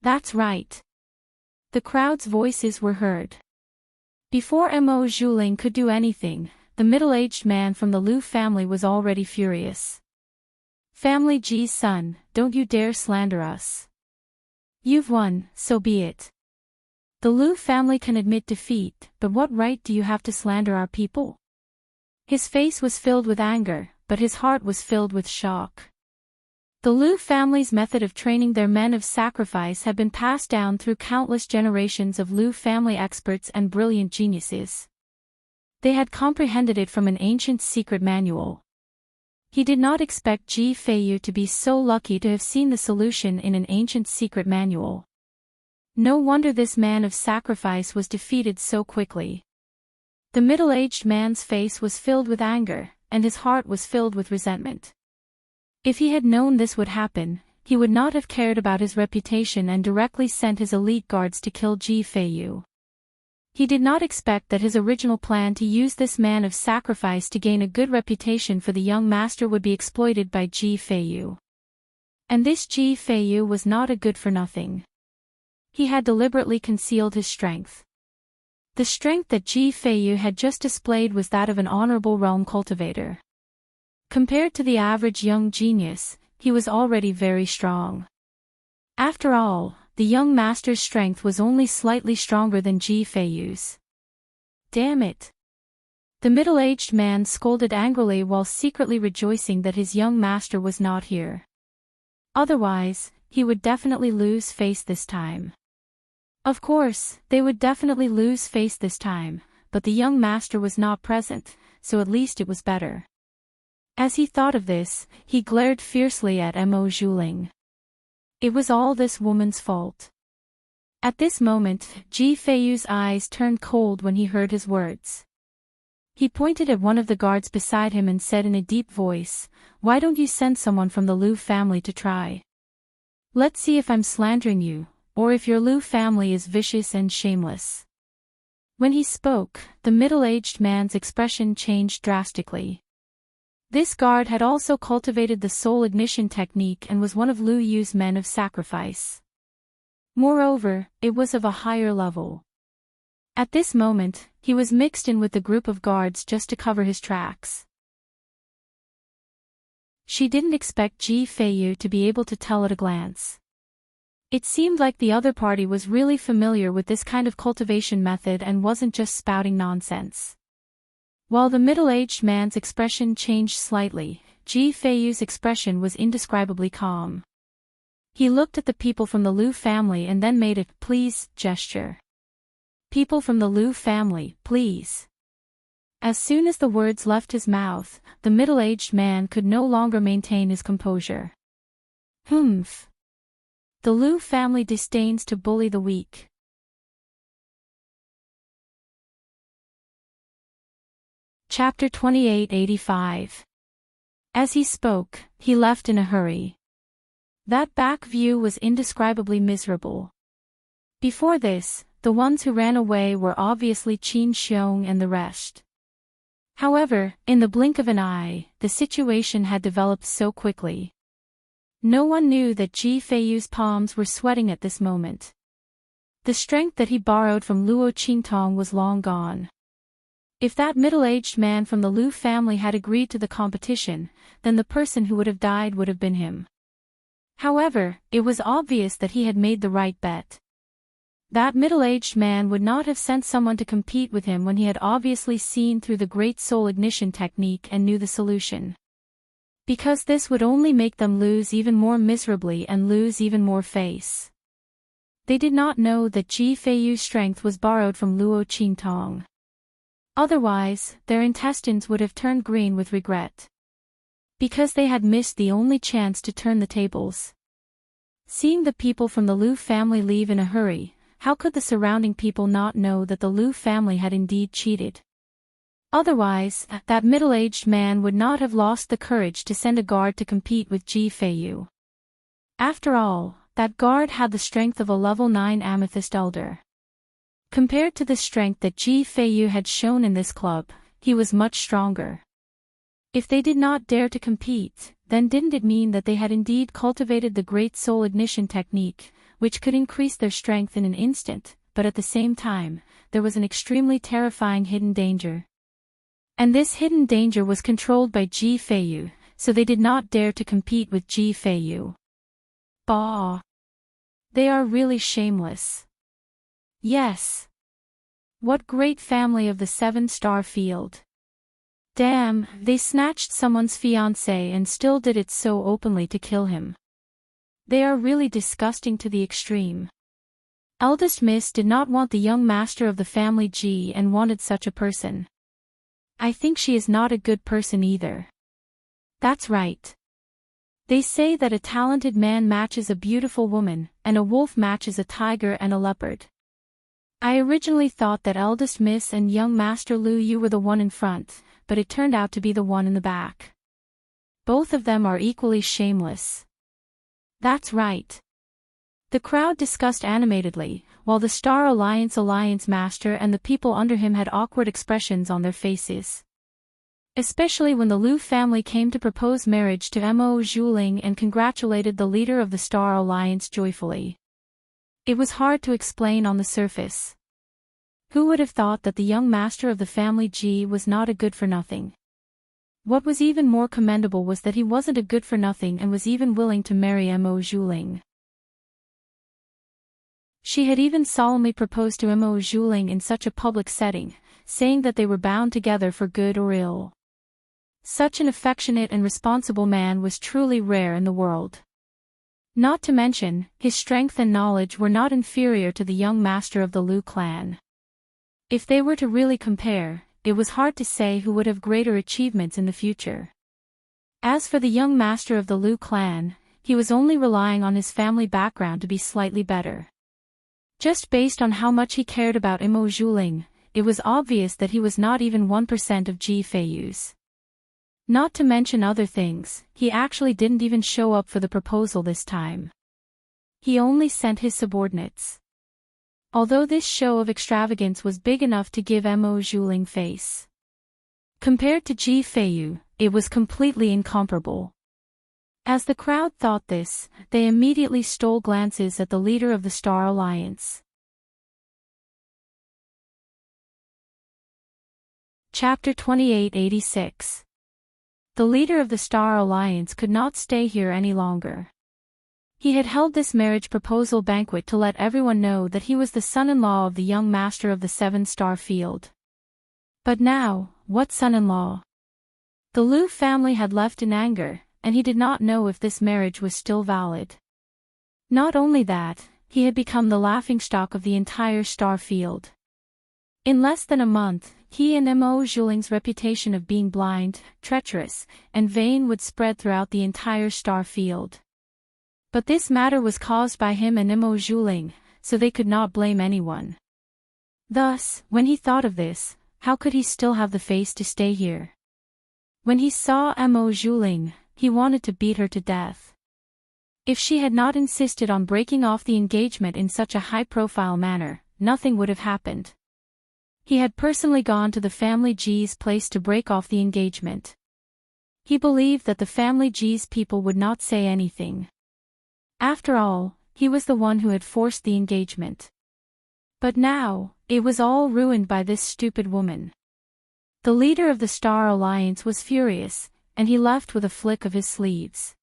That's right. The crowd's voices were heard. Before Mo Zhuling could do anything, the middle-aged man from the Lu family was already furious. Family Ji's son, don't you dare slander us. You've won, so be it. The Lu family can admit defeat, but what right do you have to slander our people? His face was filled with anger, but his heart was filled with shock. The Liu family's method of training their men of sacrifice had been passed down through countless generations of Liu family experts and brilliant geniuses. They had comprehended it from an ancient secret manual. He did not expect Ji Feiyu to be so lucky to have seen the solution in an ancient secret manual. No wonder this man of sacrifice was defeated so quickly. The middle-aged man's face was filled with anger, and his heart was filled with resentment. If he had known this would happen, he would not have cared about his reputation and directly sent his elite guards to kill Ji Feiyu. He did not expect that his original plan to use this man of sacrifice to gain a good reputation for the young master would be exploited by Ji Feiyu. And this Ji Feiyu was not a good-for-nothing. He had deliberately concealed his strength. The strength that Ji Feiyu had just displayed was that of an honorable realm cultivator. Compared to the average young genius, he was already very strong. After all, the young master's strength was only slightly stronger than Ji Feiyu's. Damn it! The middle-aged man scolded angrily while secretly rejoicing that his young master was not here. Otherwise, he would definitely lose face this time. Of course, they would definitely lose face this time, but the young master was not present, so at least it was better. As he thought of this, he glared fiercely at Mo Zhuling. It was all this woman's fault. At this moment, Ji Feiyu's eyes turned cold when he heard his words. He pointed at one of the guards beside him and said in a deep voice, "Why don't you send someone from the Liu family to try? Let's see if I'm slandering you, or if your Liu family is vicious and shameless." When he spoke, the middle-aged man's expression changed drastically. This guard had also cultivated the soul ignition technique and was one of Liu Yu's men of sacrifice. Moreover, it was of a higher level. At this moment, he was mixed in with the group of guards just to cover his tracks. She didn't expect Ji Feiyu to be able to tell at a glance. It seemed like the other party was really familiar with this kind of cultivation method and wasn't just spouting nonsense. While the middle-aged man's expression changed slightly, Ji Feiyu's expression was indescribably calm. He looked at the people from the Liu family and then made a "please" gesture. "People from the Liu family, please." As soon as the words left his mouth, the middle-aged man could no longer maintain his composure. Humph. The Liu family disdains to bully the weak. Chapter 2885. As he spoke, he left in a hurry. That back view was indescribably miserable. Before this, the ones who ran away were obviously Qin Xiong and the rest. However, in the blink of an eye, the situation had developed so quickly. No one knew that Ji Feiyu's palms were sweating at this moment. The strength that he borrowed from Luo Qingtong was long gone. If that middle-aged man from the Liu family had agreed to the competition, then the person who would have died would have been him. However, it was obvious that he had made the right bet. That middle-aged man would not have sent someone to compete with him when he had obviously seen through the great soul ignition technique and knew the solution. Because this would only make them lose even more miserably and lose even more face. They did not know that Ji Feiyu's strength was borrowed from Luo Qingtong. Otherwise, their intestines would have turned green with regret. Because they had missed the only chance to turn the tables. Seeing the people from the Liu family leave in a hurry, how could the surrounding people not know that the Liu family had indeed cheated? Otherwise, that middle-aged man would not have lost the courage to send a guard to compete with Ji Feiyu. After all, that guard had the strength of a level 9 amethyst elder. Compared to the strength that Ji Feiyu had shown in this club, he was much stronger. If they did not dare to compete, then didn't it mean that they had indeed cultivated the great soul ignition technique, which could increase their strength in an instant, but at the same time, there was an extremely terrifying hidden danger. And this hidden danger was controlled by Ji Feiyu, so they did not dare to compete with Ji Feiyu. Bah! They are really shameless. Yes. What great family of the 7-star field. Damn, they snatched someone's fiancé and still did it so openly to kill him. They are really disgusting to the extreme. Eldest Miss did not want the young master of the family G and wanted such a person. I think she is not a good person either. That's right. They say that a talented man matches a beautiful woman, and a wolf matches a tiger and a leopard. I originally thought that Eldest Miss and young Master Lu Yu were the one in front, but it turned out to be the one in the back. Both of them are equally shameless. That's right. The crowd discussed animatedly, while the Star Alliance Master and the people under him had awkward expressions on their faces. Especially when the Lu family came to propose marriage to Mo Zhuling and congratulated the leader of the Star Alliance joyfully. It was hard to explain on the surface. Who would have thought that the young master of the family G was not a good-for-nothing? What was even more commendable was that he wasn't a good-for-nothing and was even willing to marry Mo Zhuling. She had even solemnly proposed to Mo Zhuling in such a public setting, saying that they were bound together for good or ill. Such an affectionate and responsible man was truly rare in the world. Not to mention, his strength and knowledge were not inferior to the young master of the Lu clan. If they were to really compare, it was hard to say who would have greater achievements in the future. As for the young master of the Lu clan, he was only relying on his family background to be slightly better. Just based on how much he cared about Mo Zhuling, it was obvious that he was not even 1% of Ji Feiyu's. Not to mention other things, he actually didn't even show up for the proposal this time. He only sent his subordinates. Although this show of extravagance was big enough to give Mo Zhuling face. Compared to Ji Feiyu, it was completely incomparable. As the crowd thought this, they immediately stole glances at the leader of the Star Alliance. Chapter 2886. The leader of the Star Alliance could not stay here any longer. He had held this marriage proposal banquet to let everyone know that he was the son-in-law of the young master of the seven-star field. But now, what son-in-law? The Lu family had left in anger, and he did not know if this marriage was still valid. Not only that, he had become the laughingstock of the entire star field. In less than a month, he and Mo Zhuling's reputation of being blind, treacherous, and vain would spread throughout the entire star field. But this matter was caused by him and Mo Zhuling, so they could not blame anyone. Thus, when he thought of this, how could he still have the face to stay here? When he saw Mo Zhuling, he wanted to beat her to death. If she had not insisted on breaking off the engagement in such a high-profile manner, nothing would have happened. He had personally gone to the family G's place to break off the engagement. He believed that the family G's people would not say anything. After all, he was the one who had forced the engagement. But now, it was all ruined by this stupid woman. The leader of the Star Alliance was furious, and he left with a flick of his sleeves.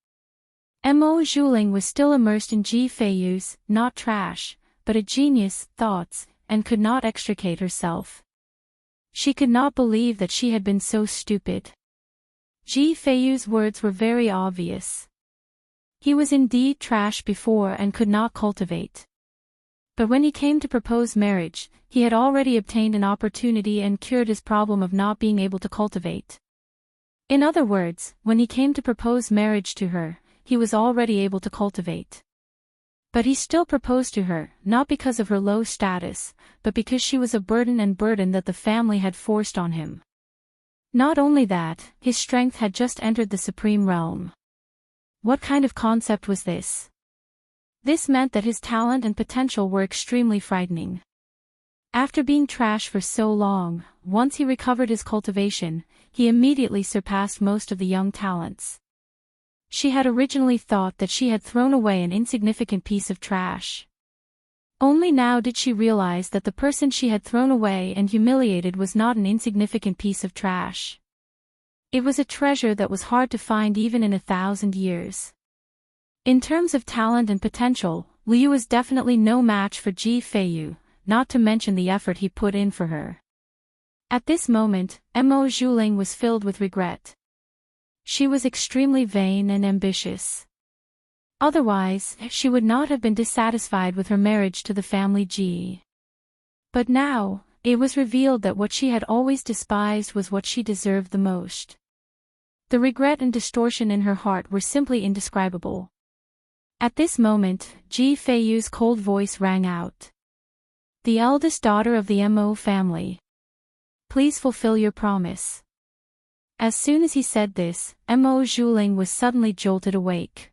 Mo Zhuling was still immersed in Ji Feiyu's, not trash, but a genius, thoughts, and could not extricate herself. She could not believe that she had been so stupid. Ji Feiyu's words were very obvious. He was indeed trash before and could not cultivate. But when he came to propose marriage, he had already obtained an opportunity and cured his problem of not being able to cultivate. In other words, when he came to propose marriage to her, he was already able to cultivate. But he still proposed to her, not because of her low status, but because she was a burden that the family had forced on him. Not only that, his strength had just entered the supreme realm. What kind of concept was this? This meant that his talent and potential were extremely frightening. After being trash for so long, once he recovered his cultivation, he immediately surpassed most of the young talents. She had originally thought that she had thrown away an insignificant piece of trash. Only now did she realize that the person she had thrown away and humiliated was not an insignificant piece of trash. It was a treasure that was hard to find even in 1,000 years. In terms of talent and potential, Liu was definitely no match for Ji Feiyu, not to mention the effort he put in for her. At this moment, Mo Zhuling was filled with regret. She was extremely vain and ambitious. Otherwise, she would not have been dissatisfied with her marriage to the family Ji. But now, it was revealed that what she had always despised was what she deserved the most. The regret and distortion in her heart were simply indescribable. At this moment, Ji Feiyu's cold voice rang out. The eldest daughter of the Mo family. Please fulfill your promise. As soon as he said this, Mo Zhuling was suddenly jolted awake.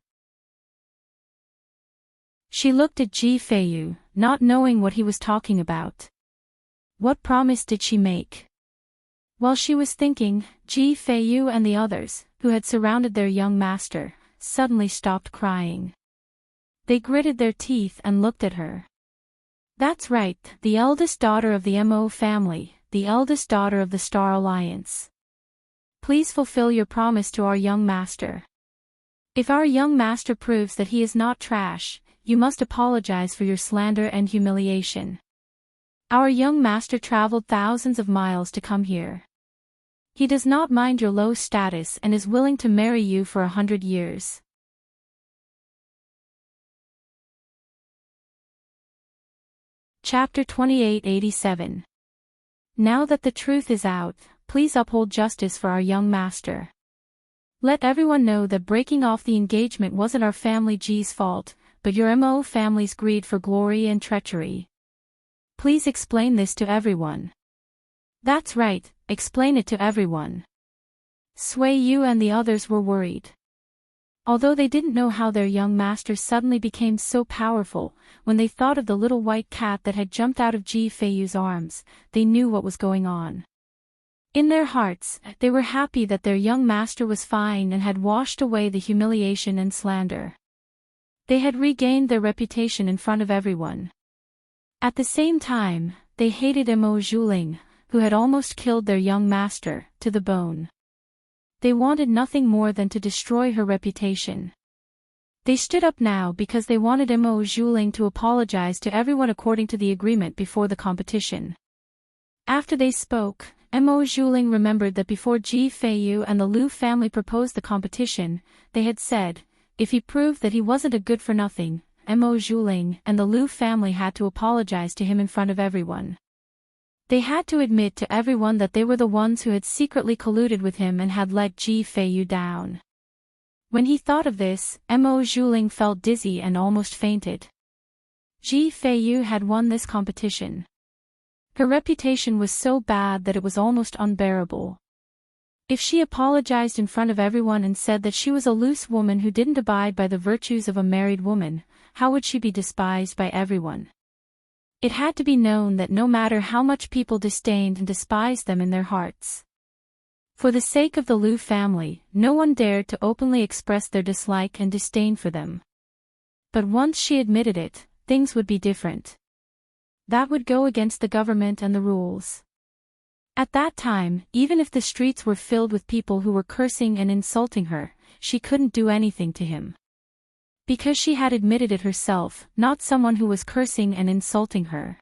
She looked at Ji Feiyu, not knowing what he was talking about. What promise did she make? While she was thinking, Ji Feiyu and the others, who had surrounded their young master, suddenly stopped crying. They gritted their teeth and looked at her. That's right, the eldest daughter of the Mo family, the eldest daughter of the Star Alliance. Please fulfill your promise to our young master. If our young master proves that he is not trash, you must apologize for your slander and humiliation. Our young master traveled thousands of miles to come here. He does not mind your low status and is willing to marry you for 100 years. Chapter 2887. Now that the truth is out, please uphold justice for our young master. Let everyone know that breaking off the engagement wasn't our family G's fault, but your Mo family's greed for glory and treachery. Please explain this to everyone. That's right, explain it to everyone. Sui Yu and the others were worried. Although they didn't know how their young master suddenly became so powerful, when they thought of the little white cat that had jumped out of Ji Feiyu's arms, they knew what was going on. In their hearts, they were happy that their young master was fine and had washed away the humiliation and slander. They had regained their reputation in front of everyone. At the same time, they hated Mo Zhuling, who had almost killed their young master, to the bone. They wanted nothing more than to destroy her reputation. They stood up now because they wanted Mo Zhuling to apologize to everyone according to the agreement before the competition. After they spoke, Mo Zhuling remembered that before Ji Feiyu and the Lu family proposed the competition, they had said, if he proved that he wasn't a good-for-nothing, Mo Zhuling and the Lu family had to apologize to him in front of everyone. They had to admit to everyone that they were the ones who had secretly colluded with him and had let Ji Feiyu down. When he thought of this, Mo Zhuling felt dizzy and almost fainted. Ji Feiyu had won this competition. Her reputation was so bad that it was almost unbearable. If she apologized in front of everyone and said that she was a loose woman who didn't abide by the virtues of a married woman, how would she be despised by everyone? It had to be known that no matter how much people disdained and despised them in their hearts. For the sake of the Lu family, no one dared to openly express their dislike and disdain for them. But once she admitted it, things would be different. That would go against the government and the rules. At that time, even if the streets were filled with people who were cursing and insulting her, she couldn't do anything to him. Because she had admitted it herself, not someone who was cursing and insulting her.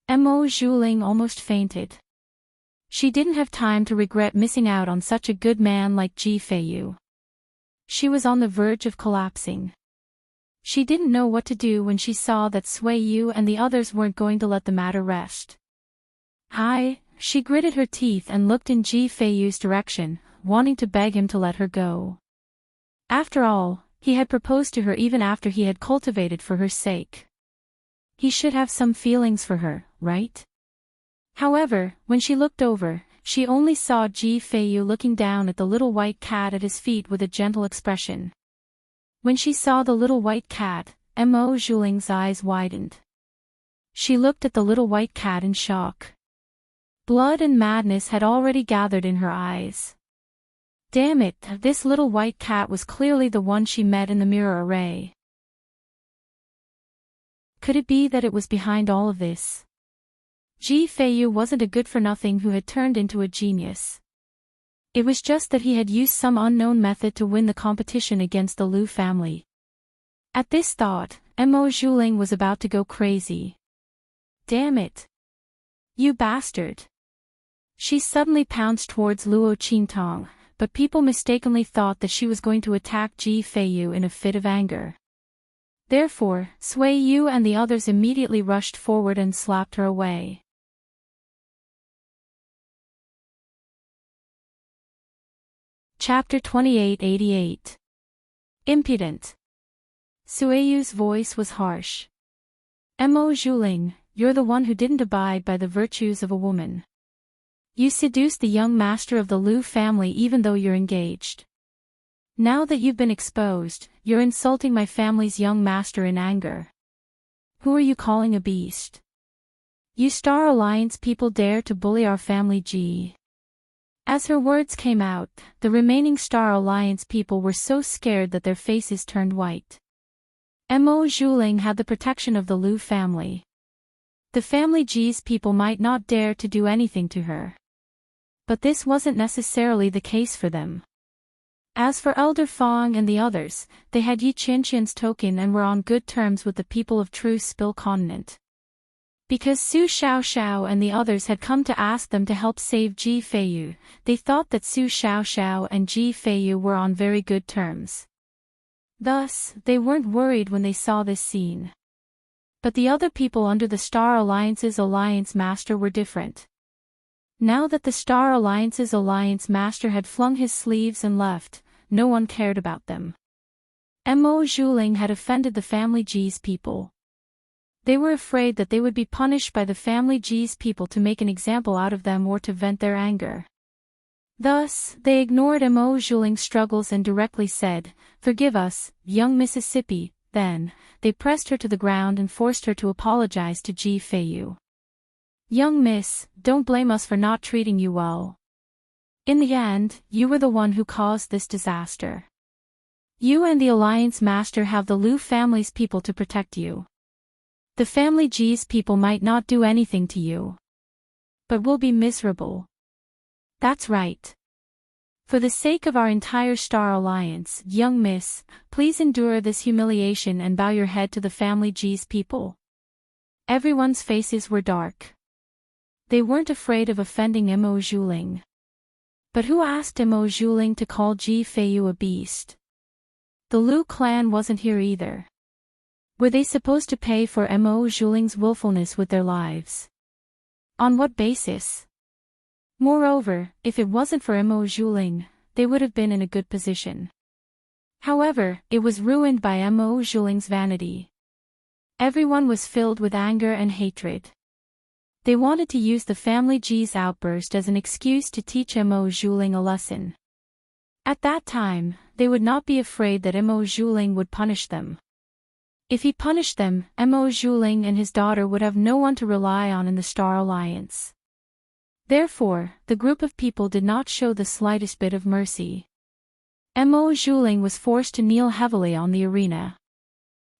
Mo Zhuling almost fainted. She didn't have time to regret missing out on such a good man like Ji Feiyu. She was on the verge of collapsing. She didn't know what to do when she saw that Sui Yu and the others weren't going to let the matter rest. She gritted her teeth and looked in Ji Feiyu's direction, wanting to beg him to let her go. After all, he had proposed to her even after he had cultivated for her sake. He should have some feelings for her, right? However, when she looked over, she only saw Ji Feiyu looking down at the little white cat at his feet with a gentle expression. When she saw the little white cat, Mo Zhuling's eyes widened. She looked at the little white cat in shock. Blood and madness had already gathered in her eyes. Damn it, this little white cat was clearly the one she met in the mirror array. Could it be that it was behind all of this? Ji Feiyu wasn't a good-for-nothing who had turned into a genius. It was just that he had used some unknown method to win the competition against the Lu family. At this thought, Mo Zhuling was about to go crazy. Damn it! You bastard! She suddenly pounced towards Luo Qintong, but people mistakenly thought that she was going to attack Ji Feiyu in a fit of anger. Therefore, Sui Yu and the others immediately rushed forward and slapped her away. Chapter 2888. Impudent. Suiyu's voice was harsh. Mo Zhuling, you're the one who didn't abide by the virtues of a woman. You seduced the young master of the Liu family even though you're engaged. Now that you've been exposed, you're insulting my family's young master in anger. Who are you calling a beast? You Star Alliance people dare to bully our family Ji. As her words came out, the remaining Star Alliance people were so scared that their faces turned white. Mo Zhuling had the protection of the Liu family. The family Ji's people might not dare to do anything to her. But this wasn't necessarily the case for them. As for Elder Fong and the others, they had Yi Qianqian's token and were on good terms with the people of True Spill Continent. Because Su Xiaoxiao and the others had come to ask them to help save Ji Feiyu, they thought that Su Xiaoxiao and Ji Feiyu were on very good terms. Thus, they weren't worried when they saw this scene. But the other people under the Star Alliance's Alliance Master were different. Now that the Star Alliance's Alliance Master had flung his sleeves and left, no one cared about them. Mo Zhuling had offended the family Ji's people. They were afraid that they would be punished by the family Ji's people to make an example out of them or to vent their anger. Thus, they ignored Mo Zhuling's struggles and directly said, "Forgive us, young Mississippi." Then, they pressed her to the ground and forced her to apologize to Ji Feiyu. "Young miss, don't blame us for not treating you well. In the end, you were the one who caused this disaster. You and the Alliance Master have the Liu family's people to protect you. The family Ji's people might not do anything to you, but will be miserable. That's right. For the sake of our entire Star Alliance, young miss, please endure this humiliation and bow your head to the family Ji's people." Everyone's faces were dark. They weren't afraid of offending Mo Zhuling. But who asked Mo Zhuling to call Ji Feiyu a beast? The Liu clan wasn't here either. Were they supposed to pay for Mo Zhuling's willfulness with their lives? On what basis? Moreover, if it wasn't for Mo Zhuling, they would have been in a good position. However, it was ruined by Mo Zhuling's vanity. Everyone was filled with anger and hatred. They wanted to use the family Ji's outburst as an excuse to teach Mo Zhuling a lesson. At that time, they would not be afraid that Mo Zhuling would punish them. If he punished them, Mo Zhuling and his daughter would have no one to rely on in the Star Alliance. Therefore, the group of people did not show the slightest bit of mercy. Mo Zhuling was forced to kneel heavily on the arena.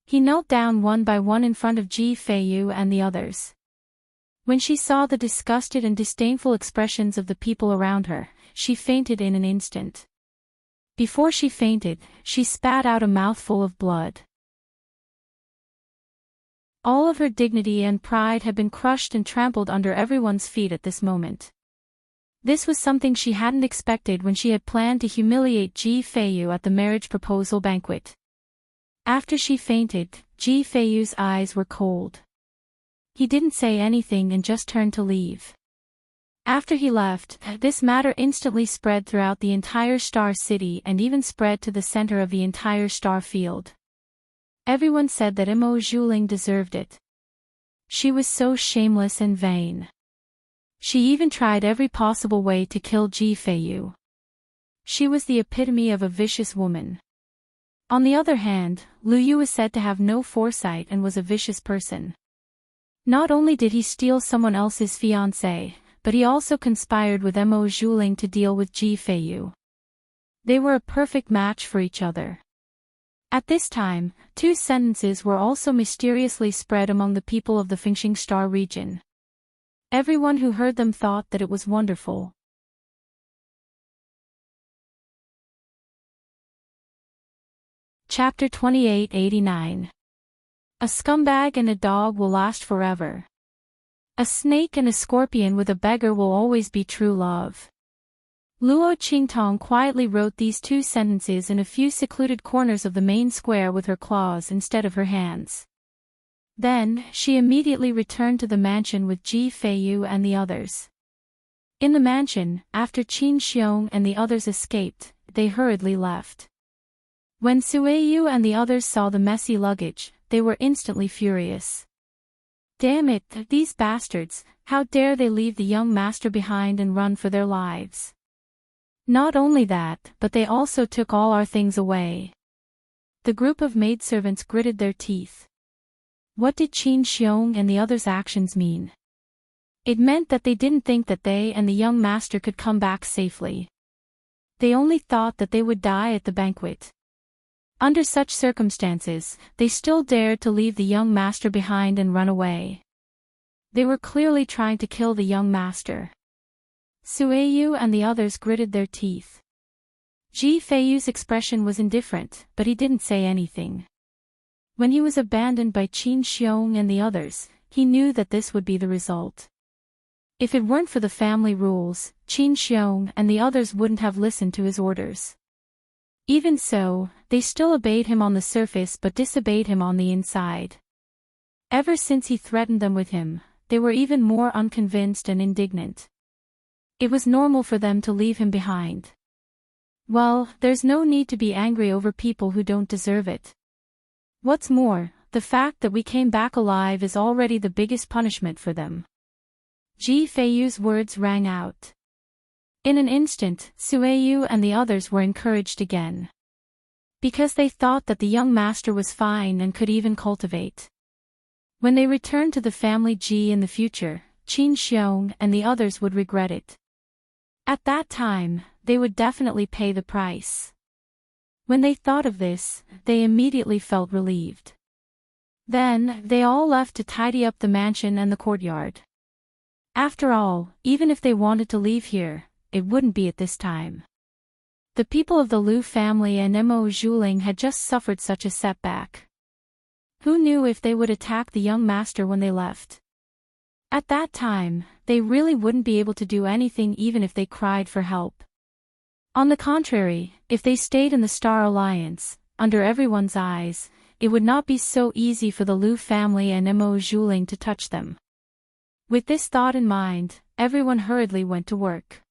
He knelt down one by one in front of Ji Feiyu and the others. When she saw the disgusted and disdainful expressions of the people around her, she fainted in an instant. Before she fainted, she spat out a mouthful of blood. All of her dignity and pride had been crushed and trampled under everyone's feet at this moment. This was something she hadn't expected when she had planned to humiliate Ji Feiyu at the marriage proposal banquet. After she fainted, Ji Feiyu's eyes were cold. He didn't say anything and just turned to leave. After he left, this matter instantly spread throughout the entire Star City and even spread to the center of the entire star field. Everyone said that Mo Zhuling deserved it. She was so shameless and vain. She even tried every possible way to kill Ji Feiyu. She was the epitome of a vicious woman. On the other hand, Liu Yu was said to have no foresight and was a vicious person. Not only did he steal someone else's fiancée, but he also conspired with Mo Zhuling to deal with Ji Feiyu. They were a perfect match for each other. At this time, 2 sentences were also mysteriously spread among the people of the Fengxing Star region. Everyone who heard them thought that it was wonderful. Chapter 2889. A scumbag and a dog will last forever. A snake and a scorpion with a beggar will always be true love. Luo Qingtong quietly wrote these 2 sentences in a few secluded corners of the main square with her claws instead of her hands. Then, she immediately returned to the mansion with Ji Feiyu and the others. In the mansion, after Qin Xiong and the others escaped, they hurriedly left. When Suiyu and the others saw the messy luggage, they were instantly furious. Damn it, these bastards, how dare they leave the young master behind and run for their lives. Not only that, but they also took all our things away. The group of maidservants gritted their teeth. What did Qin Xiong and the others' actions mean? It meant that they didn't think that they and the young master could come back safely. They only thought that they would die at the banquet. Under such circumstances, they still dared to leave the young master behind and run away. They were clearly trying to kill the young master. Suiyu and the others gritted their teeth. Ji Feiyu's expression was indifferent, but he didn't say anything. When he was abandoned by Qin Xiong and the others, he knew that this would be the result. If it weren't for the family rules, Qin Xiong and the others wouldn't have listened to his orders. Even so, they still obeyed him on the surface but disobeyed him on the inside. Ever since he threatened them with him, they were even more unconvinced and indignant. It was normal for them to leave him behind. Well, there's no need to be angry over people who don't deserve it. What's more, the fact that we came back alive is already the biggest punishment for them. Ji Feiyu's words rang out. In an instant, Suiyu and the others were encouraged again. Because they thought that the young master was fine and could even cultivate. When they returned to the family Ji in the future, Qin Xiong and the others would regret it. At that time, they would definitely pay the price. When they thought of this, they immediately felt relieved. Then, they all left to tidy up the mansion and the courtyard. After all, even if they wanted to leave here, it wouldn't be at this time. The people of the Liu family and Mo Zhuling had just suffered such a setback. Who knew if they would attack the young master when they left? At that time, they really wouldn't be able to do anything even if they cried for help. On the contrary, if they stayed in the Star Alliance, under everyone's eyes, it would not be so easy for the Liu family and Mo Zhuling to touch them. With this thought in mind, everyone hurriedly went to work.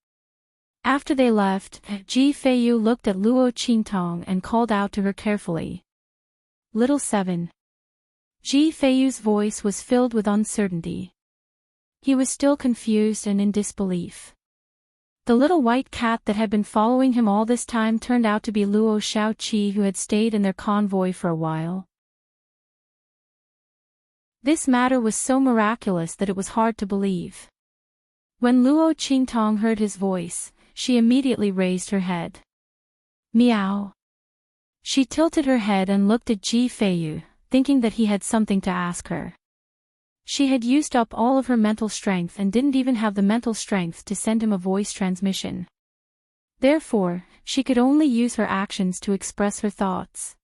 After they left, Ji Feiyu looked at Luo Qingtong and called out to her carefully. Little 7. Ji Feiyu's voice was filled with uncertainty. He was still confused and in disbelief. The little white cat that had been following him all this time turned out to be Luo Shaoqi, who had stayed in their convoy for a while. This matter was so miraculous that it was hard to believe. When Luo Qingtong heard his voice, she immediately raised her head. Meow. She tilted her head and looked at Ji Feiyu, thinking that he had something to ask her. She had used up all of her mental strength and didn't even have the mental strength to send him a voice transmission. Therefore, she could only use her actions to express her thoughts.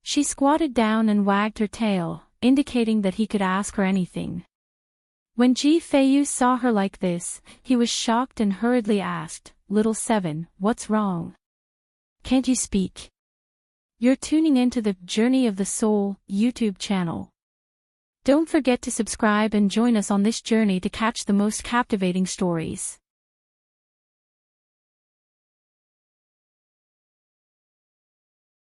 She squatted down and wagged her tail, indicating that he could ask her anything. When Ji Feiyu saw her like this, he was shocked and hurriedly asked, Little 7, what's wrong? Can't you speak? You're tuning into the Journey of the Soul YouTube channel. Don't forget to subscribe and join us on this journey to catch the most captivating stories.